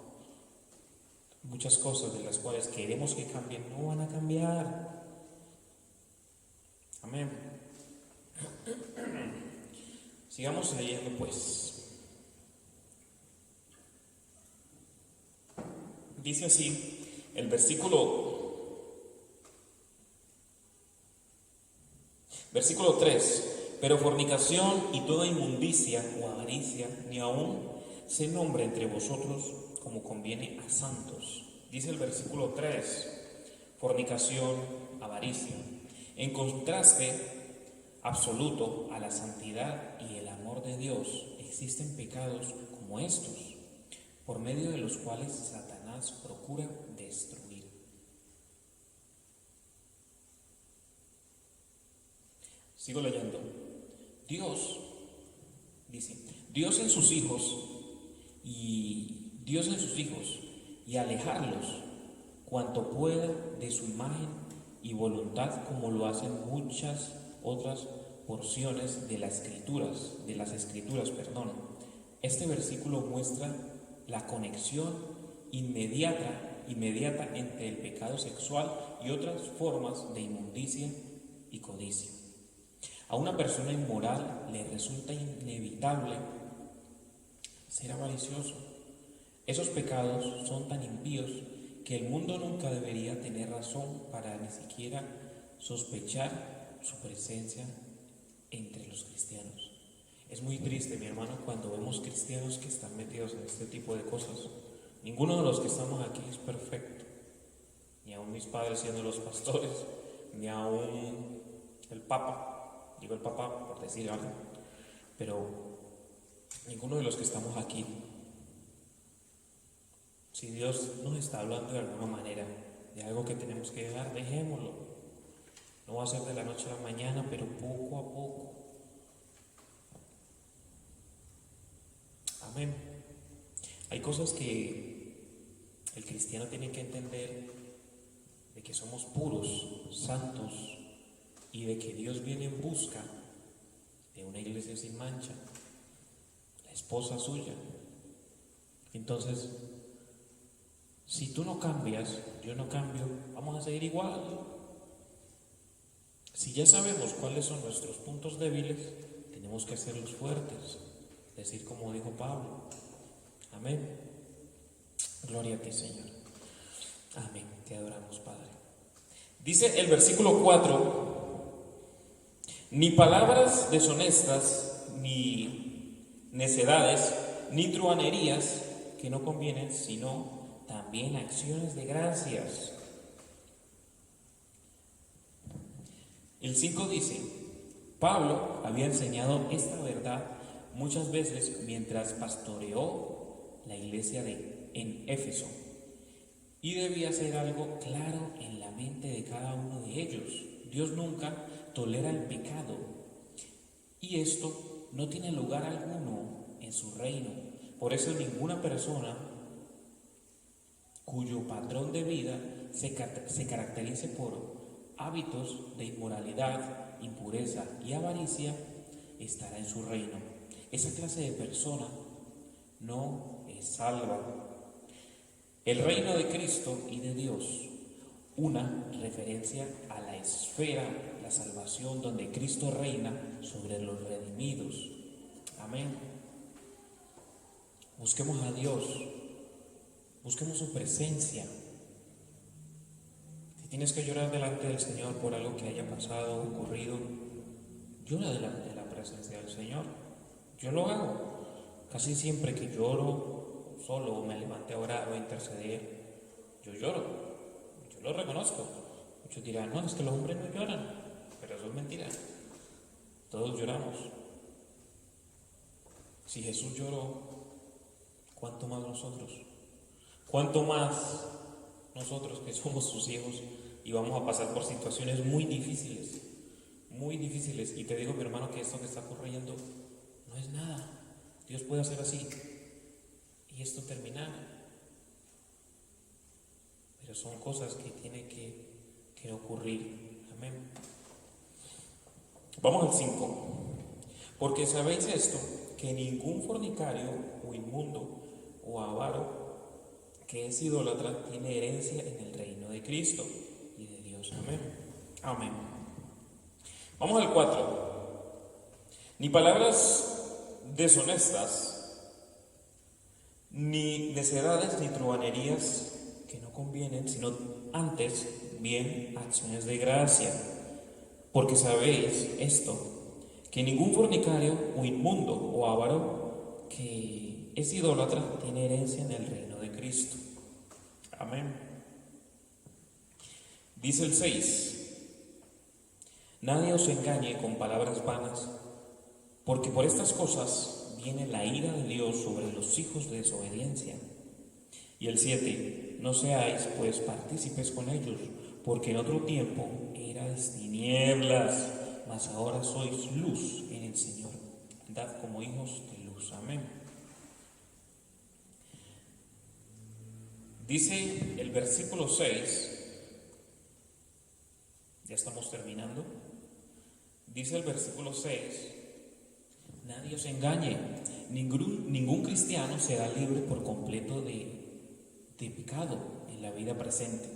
Muchas cosas de las cuales queremos que cambien no van a cambiar. Amén. Sigamos leyendo pues. Dice así el versículo 3. Pero fornicación y toda inmundicia o avaricia ni aun se nombre entre vosotros como conviene a santos. Dice el versículo 3, fornicación, avaricia, en contraste absoluto a la santidad y el amor de Dios. Existen pecados como estos, por medio de los cuales Satanás procura destruir. Sigo leyendo. Dios en sus hijos y alejarlos cuanto pueda de su imagen y voluntad, como lo hacen muchas otras porciones de las escrituras. Este versículo muestra la conexión inmediata entre el pecado sexual y otras formas de inmundicia y codicia. A una persona inmoral le resulta inevitable ser avaricioso. Esos pecados son tan impíos que el mundo nunca debería tener razón para ni siquiera sospechar su presencia entre los cristianos. Es muy triste, mi hermano, cuando vemos cristianos que están metidos en este tipo de cosas. Ninguno de los que estamos aquí es perfecto, ni aun mis padres siendo los pastores, ni aun el Papa. Digo el Papa por decir algo, pero ninguno de los que estamos aquí, si Dios nos está hablando de alguna manera, de algo que tenemos que dejar, dejémoslo. No va a ser de la noche a la mañana, pero poco a poco. Amén. Hay cosas que el cristiano tiene que entender, de que somos puros, santos, y de que Dios viene en busca de una iglesia sin mancha, la esposa suya. Entonces, si tú no cambias, yo no cambio, vamos a seguir igual. Si ya sabemos cuáles son nuestros puntos débiles, tenemos que hacerlos fuertes, decir como dijo Pablo. Amén. Gloria a ti, Señor. Amén. Te adoramos, Padre. Dice el versículo 4, ni palabras deshonestas, ni necedades, ni truhanerías que no convienen, sino también acciones de gracias. El 5 dice, Pablo había enseñado esta verdad muchas veces mientras pastoreó la iglesia en Éfeso, y debía ser algo claro en la mente de cada uno de ellos. Dios nunca tolera el pecado, y esto no tiene lugar alguno en su reino. Por eso ninguna persona cuyo patrón de vida se caracterice por hábitos de inmoralidad, impureza y avaricia estará en su reino. Esa clase de persona no es salva. El reino de Cristo y de Dios, una referencia a la esfera, la salvación, donde Cristo reina sobre los redimidos. Amén. Busquemos a Dios, busquemos su presencia. Si tienes que llorar delante del Señor por algo que haya pasado, ocurrido, llora delante de la presencia del Señor. Yo lo hago. Casi siempre que lloro solo o me levanté a orar o a interceder, yo lloro. Yo lo reconozco. Muchos dirán, no, es que los hombres no lloran, pero eso es mentira. Todos lloramos. Si Jesús lloró, ¿cuánto más nosotros? ¿Cuánto más nosotros que somos sus hijos y vamos a pasar por situaciones muy difíciles? Muy difíciles. Y te digo, mi hermano, que esto que está ocurriendo no es nada. Dios puede hacer así y esto terminar. Pero son cosas que tienen que ocurrir. Amén. Vamos al 5. Porque sabéis esto, que ningún fornicario o inmundo o avaro que es idólatra tiene herencia en el reino de Cristo y de Dios. Amén. Amén. Vamos al 4. Ni palabras deshonestas, ni necedades ni truhanerías que no convienen, sino antes bien acciones de gracia. Porque sabéis esto, que ningún fornicario o inmundo o avaro que es idólatra tiene herencia en el reino de Cristo. Amén. Dice el 6: nadie os engañe con palabras vanas, porque por estas cosas viene la ira de Dios sobre los hijos de desobediencia. Y el 7: no seáis pues partícipes con ellos, porque en otro tiempo erais tinieblas, mas ahora sois luz en el Señor. Andad como hijos de luz. Amén. Dice el versículo 6, ya estamos terminando. Dice el versículo 6: nadie os engañe, ningún cristiano será libre por completo de pecado en la vida presente.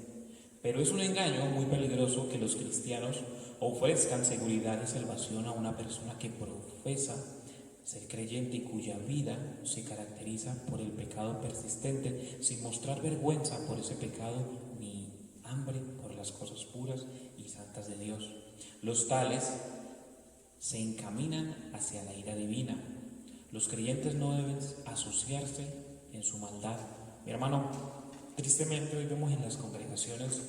Pero es un engaño muy peligroso que los cristianos ofrezcan seguridad y salvación a una persona que profesa ser creyente y cuya vida se caracteriza por el pecado persistente, sin mostrar vergüenza por ese pecado ni hambre por las cosas puras y santas de Dios. Los tales se encaminan hacia la ira divina. Los creyentes no deben asociarse en su maldad. Mi hermano, tristemente hoy vemos en las congregaciones: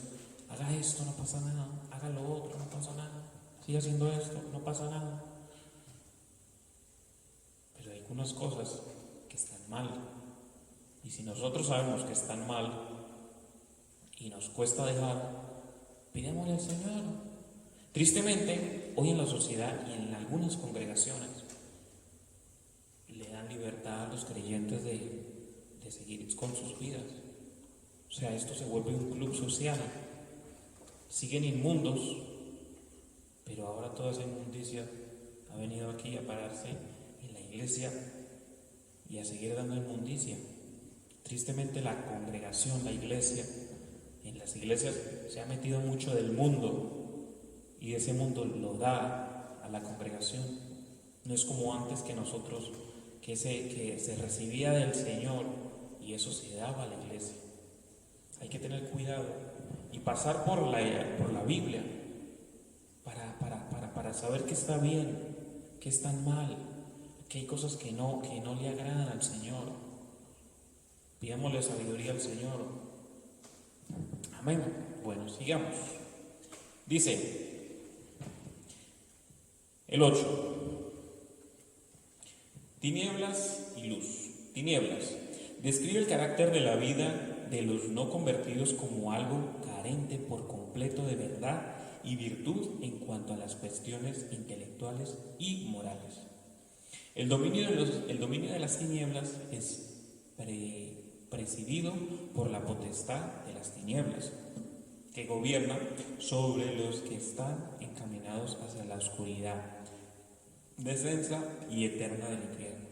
haga esto, no pasa nada; haga lo otro, no pasa nada; siga haciendo esto, no pasa nada. Pero hay algunas cosas que están mal, y si nosotros sabemos que están mal y nos cuesta dejar, pidámosle al Señor. Tristemente, hoy en la sociedad y en algunas congregaciones le dan libertad a los creyentes de seguir con sus vidas. O sea, esto se vuelve un club social. Siguen inmundos, pero ahora toda esa inmundicia ha venido aquí a pararse en la iglesia y a seguir dando inmundicia. Tristemente la congregación, la iglesia, en las iglesias se ha metido mucho del mundo, y ese mundo lo da a la congregación. No es como antes, que nosotros, que se recibía del Señor y eso se daba a la iglesia. Hay que tener cuidado y pasar por la Biblia para saber qué está bien, qué está mal, que hay cosas que no le agradan al Señor. Pidámosle sabiduría al Señor. Amén. Bueno, sigamos. Dice el 8: tinieblas y luz. Tinieblas describe el carácter de la vida de los no convertidos como algo carente por completo de verdad y virtud en cuanto a las cuestiones intelectuales y morales. El dominio de las tinieblas es presidido por la potestad de las tinieblas, que gobierna sobre los que están encaminados hacia la oscuridad descensa y eterna del infierno.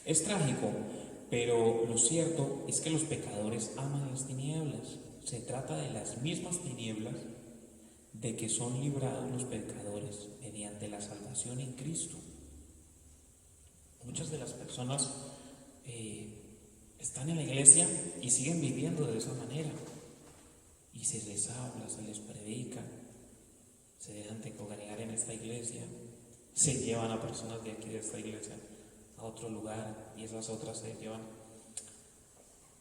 Es trágico, pero lo cierto es que los pecadores aman las tinieblas. Se trata de las mismas tinieblas de que son librados los pecadores mediante la salvación en Cristo. Muchas de las personas están en la iglesia y siguen viviendo de esa manera, y se les habla, se les predica, se dejan de congregar en esta iglesia, se llevan a personas de aquí de esta iglesia a otro lugar y esas otras se llevan.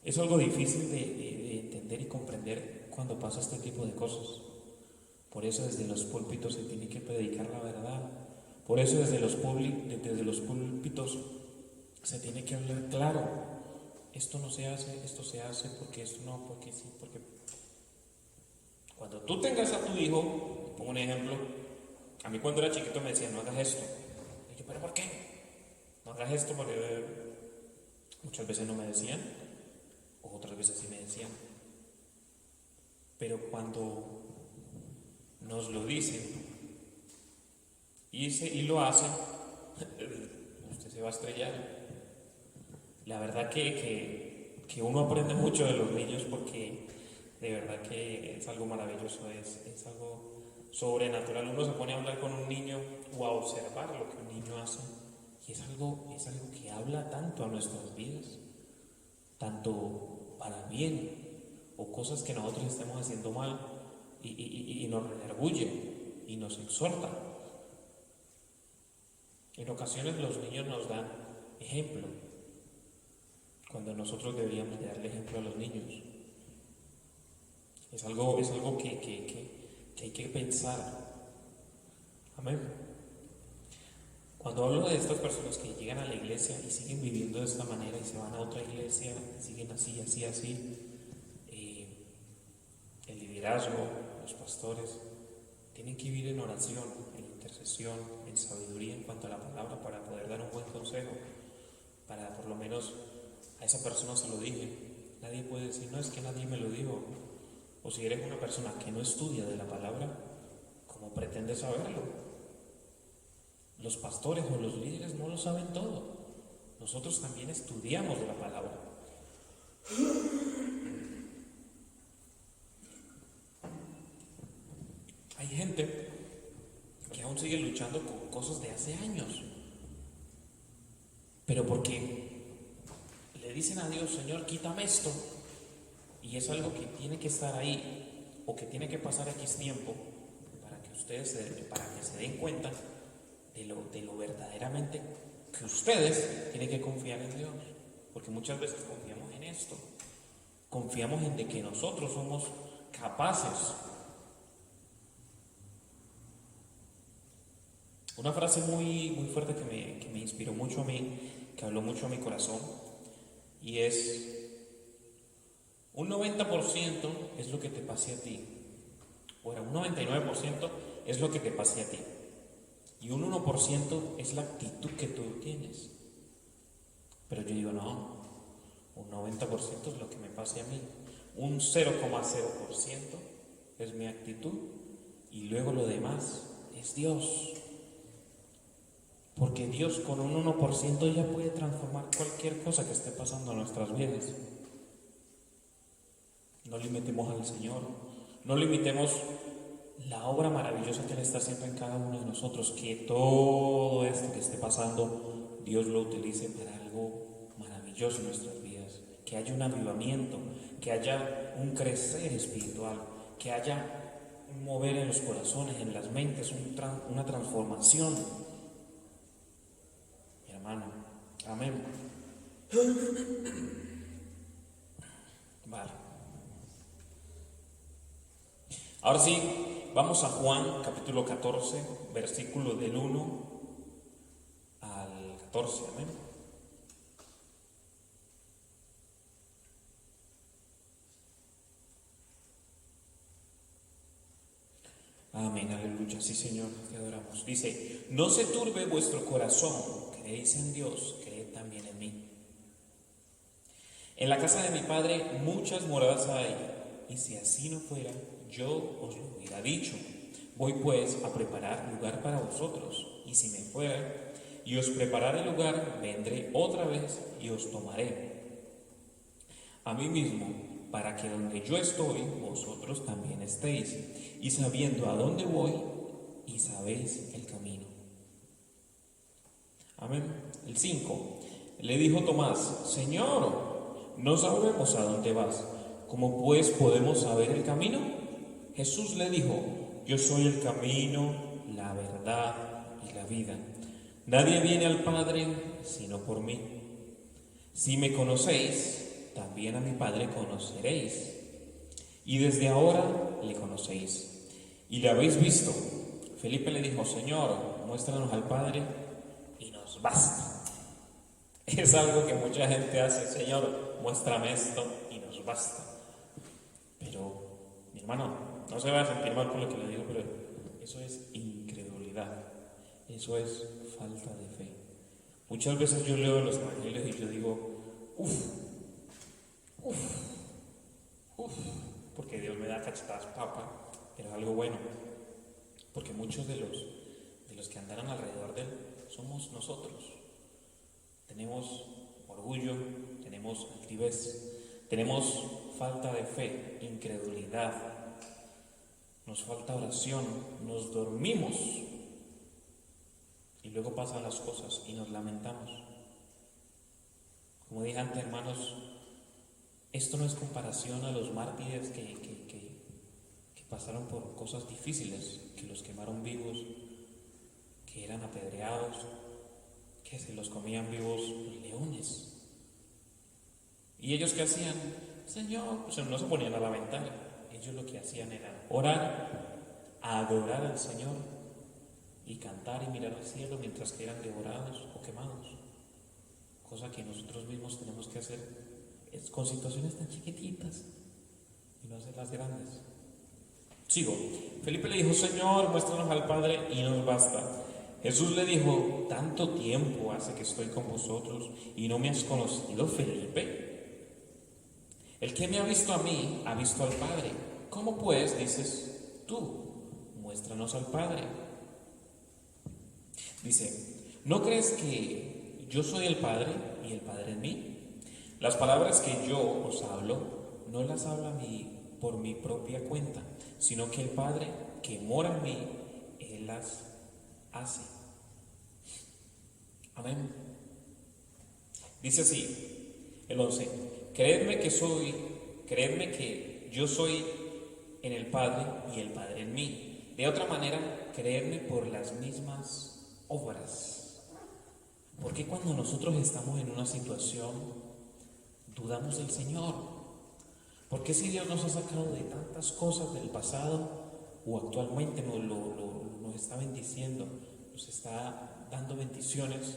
Es algo difícil de entender y comprender cuando pasa este tipo de cosas. Por eso desde los púlpitos se tiene que predicar la verdad. Por eso desde los púlpitos se tiene que hablar claro. Esto no se hace, esto se hace, porque esto no, porque sí, porque... Cuando tú tengas a tu hijo, pongo un ejemplo, a mí cuando era chiquito me decían: no hagas esto. Y yo: ¿pero por qué? No hagas esto, porque muchas veces no me decían, o otras veces sí me decían. Pero cuando nos lo dicen y lo hacen, usted se va a estrellar. La verdad que uno aprende mucho de los niños, porque de verdad que es algo maravilloso, es algo sobrenatural. Uno se pone a hablar con un niño o a observar lo que un niño hace Y es algo que habla tanto a nuestras vidas, tanto para bien o cosas que nosotros estemos haciendo mal y nos redarguye y nos exhorta. En ocasiones los niños nos dan ejemplo, cuando nosotros deberíamos de darle ejemplo a los niños. Es algo que hay que pensar. Amén. Cuando hablo de estas personas que llegan a la iglesia y siguen viviendo de esta manera y se van a otra iglesia y siguen así, el liderazgo, los pastores, tienen que vivir en oración, en intercesión, en sabiduría en cuanto a la palabra para poder dar un buen consejo, para por lo menos a esa persona se lo dije. Nadie puede decir, no, es que nadie me lo dijo. O si eres una persona que no estudia de la palabra, ¿cómo pretendes saberlo? Los pastores o los líderes no lo saben todo. Nosotros también estudiamos de la palabra. Hay gente que aún sigue luchando con cosas de hace años, pero porque le dicen a Dios, Señor, quítame esto, y es algo que tiene que estar ahí o que tiene que pasar X tiempo para que se den cuenta de lo verdaderamente que ustedes tienen que confiar en Dios, porque muchas veces confiamos en esto, confiamos en de que nosotros somos capaces. Una frase muy fuerte que me inspiró mucho a mí, que habló mucho a mi corazón, y es: un 90% es lo que te pase a ti. Bueno, un 99% es lo que te pase a ti. Y un 1% es la actitud que tú tienes. Pero yo digo, no, un 90% es lo que me pase a mí. Un 0,0% es mi actitud. Y luego lo demás es Dios. Porque Dios con un 1% ya puede transformar cualquier cosa que esté pasando en nuestras vidas. No limitemos al Señor, no limitemos la obra maravillosa que Él está haciendo en cada uno de nosotros, que todo esto que esté pasando, Dios lo utilice para algo maravilloso en nuestras vidas, que haya un avivamiento, que haya un crecer espiritual, que haya un mover en los corazones, en las mentes, una transformación. Mi hermano, amén. Vale. Ahora sí, vamos a Juan capítulo 14, versículo del 1 al 14, amén. Amén, aleluya, sí Señor, te adoramos. Dice, no se turbe vuestro corazón, creéis en Dios, creed también en mí. En la casa de mi Padre muchas moradas hay, y si así no fuera, yo os lo hubiera dicho. Voy pues a preparar lugar para vosotros, y si me fuera y os prepararé lugar, vendré otra vez y os tomaré a mí mismo, para que donde yo estoy, vosotros también estéis, y sabiendo a dónde voy, y sabéis el camino. Amén. El 5. Le dijo Tomás, Señor, no sabemos a dónde vas, ¿cómo pues podemos saber el camino? Jesús le dijo, yo soy el camino, la verdad y la vida. Nadie viene al Padre sino por mí. Si me conocéis, también a mi Padre conoceréis. Y desde ahora le conocéis y le habéis visto. Felipe le dijo, Señor, muéstranos al Padre y nos basta. Es algo que mucha gente hace, Señor, muéstrame esto y nos basta. Pero, mi hermano, no se va a sentir mal por lo que le digo, pero eso es incredulidad, eso es falta de fe. Muchas veces yo leo los evangelios y yo digo, porque Dios me da cachetadas papa, pero es algo bueno, porque muchos de los que andarán alrededor de Él somos nosotros. Tenemos orgullo, tenemos altivez, tenemos falta de fe, incredulidad, nos falta oración, nos dormimos y luego pasan las cosas y nos lamentamos. Como dije antes, hermanos, esto no es comparación a los mártires que pasaron por cosas difíciles, que los quemaron vivos, que eran apedreados, que se los comían vivos los leones. ¿Y ellos qué hacían? Señor, pues no se ponían a lamentar. Ellos lo que hacían era orar, adorar al Señor y cantar y mirar al cielo mientras que eran devorados o quemados. Cosa que nosotros mismos tenemos que hacer con situaciones tan chiquititas y no hacerlas grandes. Sigo. Felipe le dijo: Señor, muéstranos al Padre y nos basta. Jesús le dijo: ¿tanto tiempo hace que estoy con vosotros y no me has conocido, Felipe? El que me ha visto a mí, ha visto al Padre. ¿Cómo pues dices tú: muéstranos al Padre? Dice: ¿no crees que yo soy el Padre y el Padre en mí? Las palabras que yo os hablo, no las hablo a mí por mi propia cuenta, sino que el Padre que mora en mí, Él las hace. Amén. Dice así, el 11: creedme que yo soy en el Padre y el Padre en mí. De otra manera, creedme por las mismas obras. Porque cuando nosotros estamos en una situación, dudamos del Señor? Porque si Dios nos ha sacado de tantas cosas del pasado, o actualmente nos está bendiciendo, nos está dando bendiciones,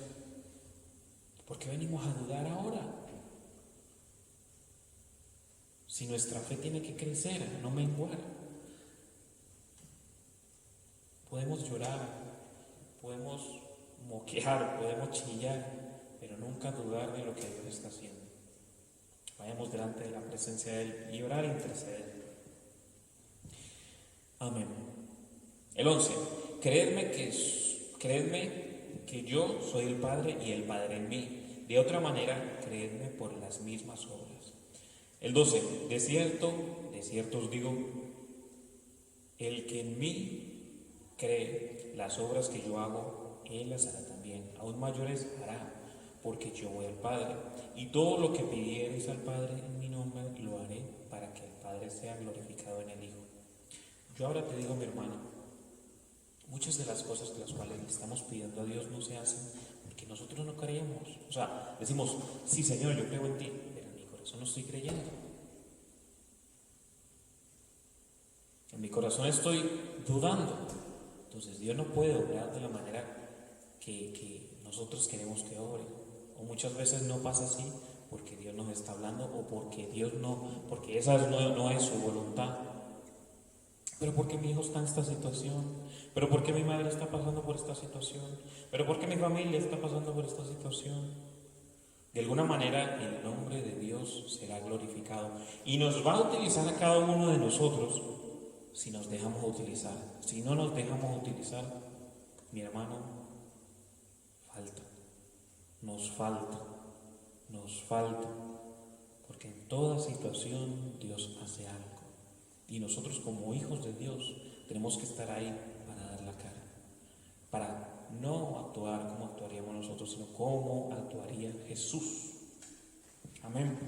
¿por qué venimos a dudar ahora? Si nuestra fe tiene que crecer, no menguar. Podemos llorar, podemos moquear, podemos chillar, pero nunca dudar de lo que Dios está haciendo. Vayamos delante de la presencia de Él y orar e interceder. Amén. El 11: creedme que yo soy el Padre y el Padre en mí. De otra manera, creedme por las mismas obras. El 12: de cierto os digo, el que en mí cree, las obras que yo hago, Él las hará también. Aún mayores hará, porque yo voy al Padre. Y todo lo que pidiereis al Padre en mi nombre, lo haré, para que el Padre sea glorificado en el Hijo. Yo ahora te digo, mi hermano, muchas de las cosas de las cuales le estamos pidiendo a Dios no se hacen porque nosotros no creemos. O sea, decimos: sí, Señor, yo creo en ti, pero en mi corazón no estoy creyendo. En mi corazón estoy dudando. Entonces Dios no puede obrar de la manera que nosotros queremos que obre. O muchas veces no pasa así porque Dios nos está hablando, o porque porque esa no es su voluntad. Pero ¿por qué mi hijo está en esta situación? ¿Pero por qué mi madre está pasando por esta situación? ¿Pero por qué mi familia está pasando por esta situación? De alguna manera el nombre de Dios será glorificado y nos va a utilizar a cada uno de nosotros si nos dejamos utilizar. Si no nos dejamos utilizar, mi hermano, nos falta, porque en toda situación Dios hace algo. Y nosotros, como hijos de Dios, tenemos que estar ahí para dar la cara, para no actuar como actuaríamos nosotros, sino como actuaría Jesús. Amén.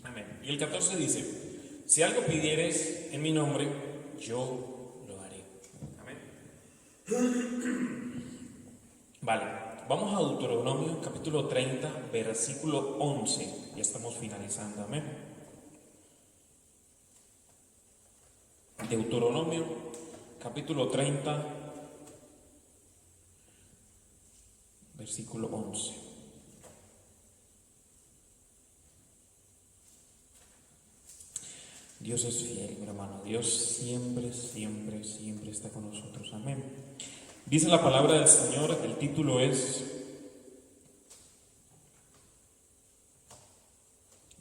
Amén. Y el 14 dice: si algo pidieres en mi nombre, yo lo haré. Amén. Vale. Vamos a Deuteronomio capítulo 30, versículo 11. Ya estamos finalizando, amén. Deuteronomio capítulo 30, versículo 11. Dios es fiel, mi hermano. Dios siempre está con nosotros, amén. Dice la palabra del Señor, el título es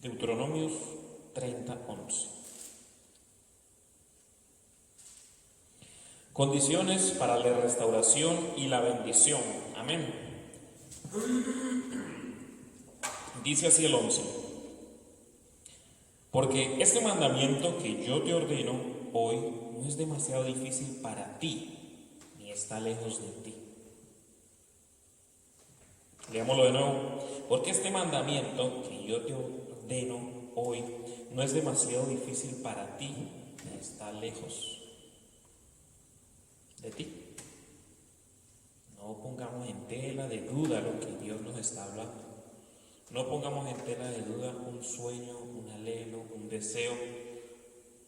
Deuteronomios 30:11. Condiciones para la restauración y la bendición. Amén. Dice así el 11: Porque este mandamiento que yo te ordeno hoy no es demasiado difícil para ti, ni está lejos de ti. Leámoslo de nuevo. Porque este mandamiento que yo te ordeno hoy no es demasiado difícil para ti, ni está lejos de ti. No pongamos en tela de duda lo que Dios nos está hablando. No pongamos en tela de duda un sueño, un anhelo, un deseo,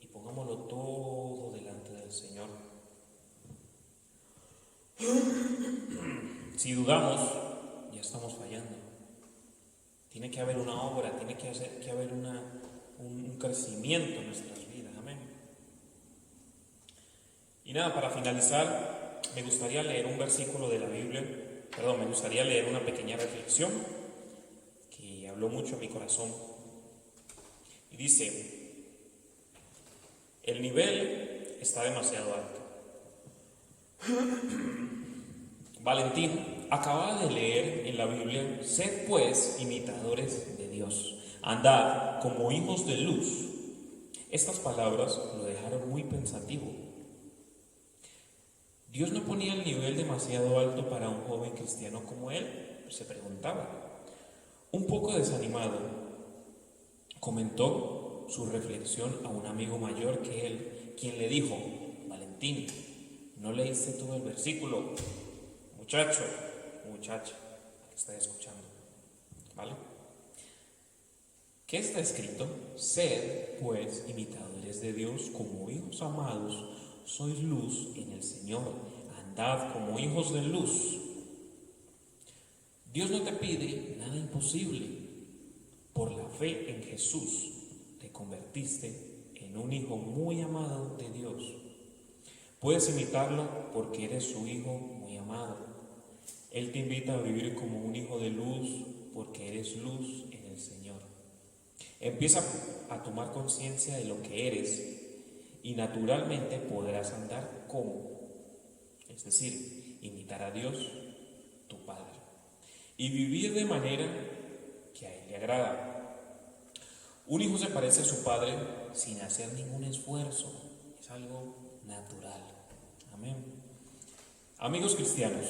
y pongámoslo todo delante del Señor. Si dudamos, ya estamos fallando. Tiene que haber una obra, tiene que haber un crecimiento en nuestras vidas. Amén. Y nada, para finalizar, me gustaría leer un versículo de la Biblia, me gustaría leer una pequeña reflexión que habló mucho a mi corazón. Y dice: el nivel está demasiado alto. Valentín acaba de leer en la Biblia: sed pues imitadores de Dios, andad como hijos de luz. Estas palabras lo dejaron muy pensativo. ¿Dios no ponía el nivel demasiado alto para un joven cristiano como él? Se preguntaba. Un poco desanimado, comentó su reflexión a un amigo mayor que él, quien le dijo: Valentín, ¿no leíste todo el versículo? Muchacho, muchacha, que está escuchando, ¿vale? ¿Qué está escrito? Sed, pues, imitadores de Dios como hijos amados, sois luz en el Señor, andad como hijos de luz. Dios no te pide nada imposible. Por la fe en Jesús te convertiste en un hijo muy amado de Dios. Puedes imitarlo porque eres su hijo muy amado. Él te invita a vivir como un hijo de luz porque eres luz en el Señor. Empieza a tomar conciencia de lo que eres y naturalmente podrás andar como, es decir, imitar a Dios, tu Padre, y vivir de manera que a Él le agrada. Un hijo se parece a su padre sin hacer ningún esfuerzo, es algo natural. Amén. Amigos cristianos,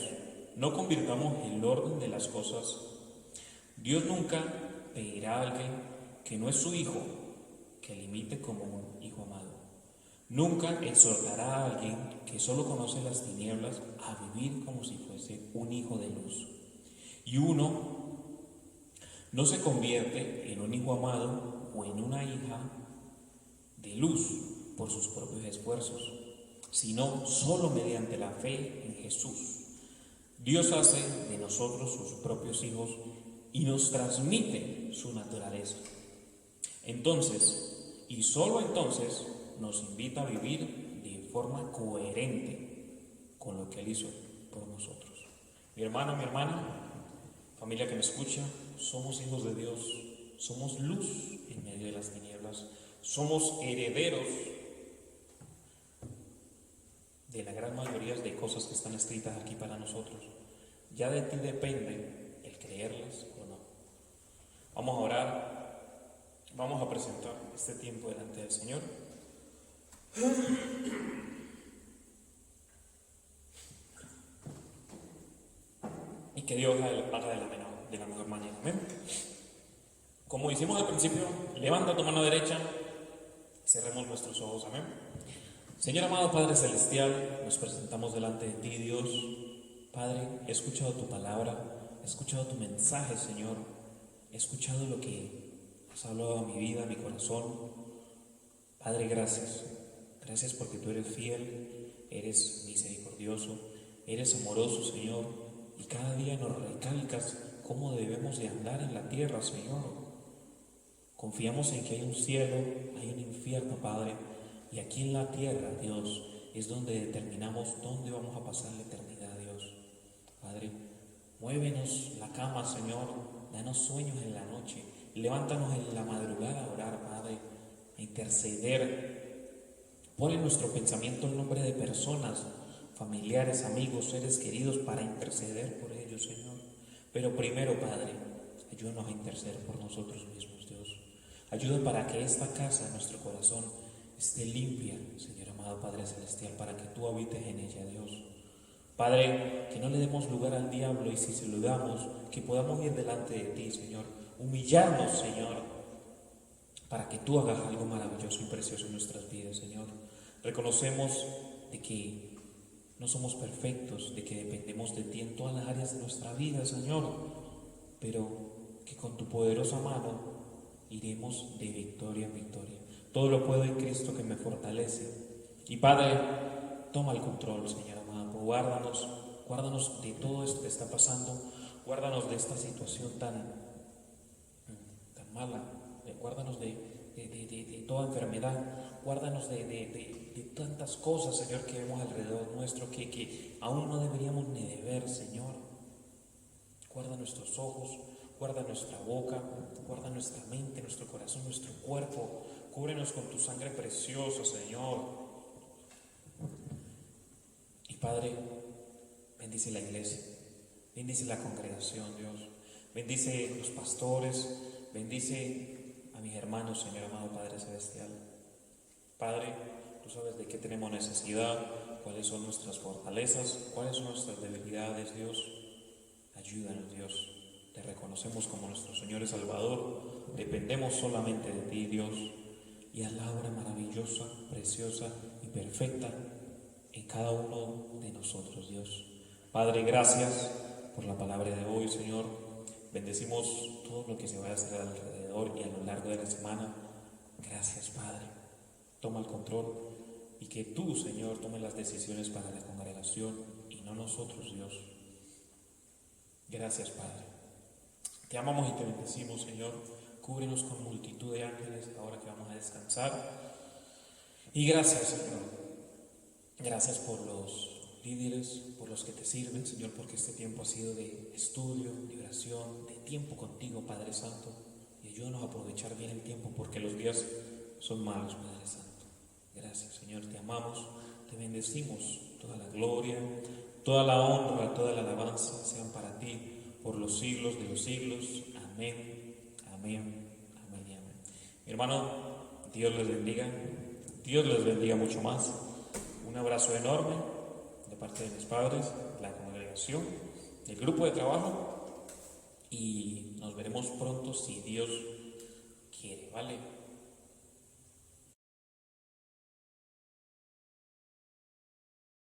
no convirtamos el orden de las cosas. Dios nunca pedirá a alguien que no es su hijo que le imite como un hijo amado. Nunca exhortará a alguien que solo conoce las tinieblas a vivir como si fuese un hijo de luz. Y uno no se convierte en un hijo amado o en una hija de luz por sus propios esfuerzos, sino solo mediante la fe en Jesús. Dios hace de nosotros sus propios hijos y nos transmite su naturaleza. Entonces, y solo entonces, nos invita a vivir de forma coherente con lo que Él hizo por nosotros. Mi hermano, mi hermana, familia que me escucha, somos hijos de Dios, somos luz en medio de las tinieblas, somos herederos de la gran mayoría de cosas que están escritas aquí para nosotros. Ya de ti depende el creerlas o no. Vamos a orar, vamos a presentar este tiempo delante del Señor. Y que Dios haga de la mejor manera. Amén. Como hicimos al principio, levanta tu mano derecha, cerremos nuestros ojos. Amén. Señor amado Padre Celestial, nos presentamos delante de ti, Dios. Padre, he escuchado tu palabra, he escuchado tu mensaje, Señor. He escuchado lo que has hablado a mi vida, a mi corazón. Padre, gracias. Gracias porque tú eres fiel, eres misericordioso, eres amoroso, Señor. Y cada día nos recalcas cómo debemos de andar en la tierra, Señor. Confiamos en que hay un cielo, hay un infierno, Padre. Y aquí en la tierra, Dios, es donde determinamos dónde vamos a pasar la eternidad, Dios. Padre, muévenos la cama, Señor. Danos sueños en la noche. Levántanos en la madrugada a orar, Padre, a interceder. Pon en nuestro pensamiento el nombre de personas, familiares, amigos, seres queridos, para interceder por ellos, Señor. Pero primero, Padre, ayúdanos a interceder por nosotros mismos, Dios. Ayuda para que esta casa, nuestro corazón, esté limpia, Señor amado Padre Celestial, para que tú habites en ella, Dios. Padre, que no le demos lugar al diablo, y si se lo damos, que podamos ir delante de ti, Señor, humillarnos, Señor, para que tú hagas algo maravilloso y precioso en nuestras vidas, Señor. Reconocemos de que no somos perfectos, de que dependemos de ti en todas las áreas de nuestra vida, Señor, pero que con tu poderosa mano iremos de victoria en victoria. Todo lo puedo en Cristo que me fortalece. Y Padre, toma el control, Señor amado. Guárdanos de todo esto que está pasando. Guárdanos de esta situación tan mala. Guárdanos de toda enfermedad. Guárdanos de tantas cosas, Señor, que vemos alrededor nuestro que aún no deberíamos ni de ver, Señor. Guarda nuestros ojos, guarda nuestra boca, guarda nuestra mente, nuestro corazón, nuestro cuerpo. Cúbrenos con tu sangre preciosa, Señor. Y Padre, bendice la iglesia, bendice la congregación, Dios. Bendice los pastores, bendice a mis hermanos, Señor amado Padre Celestial. Padre, tú sabes de qué tenemos necesidad, cuáles son nuestras fortalezas, cuáles son nuestras debilidades, Dios. Ayúdanos, Dios. Te reconocemos como nuestro Señor y Salvador. Dependemos solamente de ti, Dios. Y haz la obra maravillosa, preciosa y perfecta en cada uno de nosotros, Dios. Padre, gracias por la palabra de hoy, Señor. Bendecimos todo lo que se vaya a hacer alrededor y a lo largo de la semana. Gracias, Padre. Toma el control y que tú, Señor, tomes las decisiones para la congregación y no nosotros, Dios. Gracias, Padre. Te amamos y te bendecimos, Señor. Cúbrenos con multitud de ángeles ahora que vamos a descansar. Y gracias, Señor. Gracias por los líderes, por los que te sirven, Señor, porque este tiempo ha sido de estudio, de oración, de tiempo contigo, Padre Santo. Y ayúdanos a aprovechar bien el tiempo porque los días son malos, Padre Santo. Gracias, Señor. Te amamos, te bendecimos. Toda la gloria, toda la honra, toda la alabanza sean para ti por los siglos de los siglos. Amén, amén, amén y amén. Mi hermano, Dios les bendiga. Dios les bendiga mucho más. Un abrazo enorme de parte de mis padres, la congregación, del grupo de trabajo. Y nos veremos pronto si Dios quiere, ¿vale?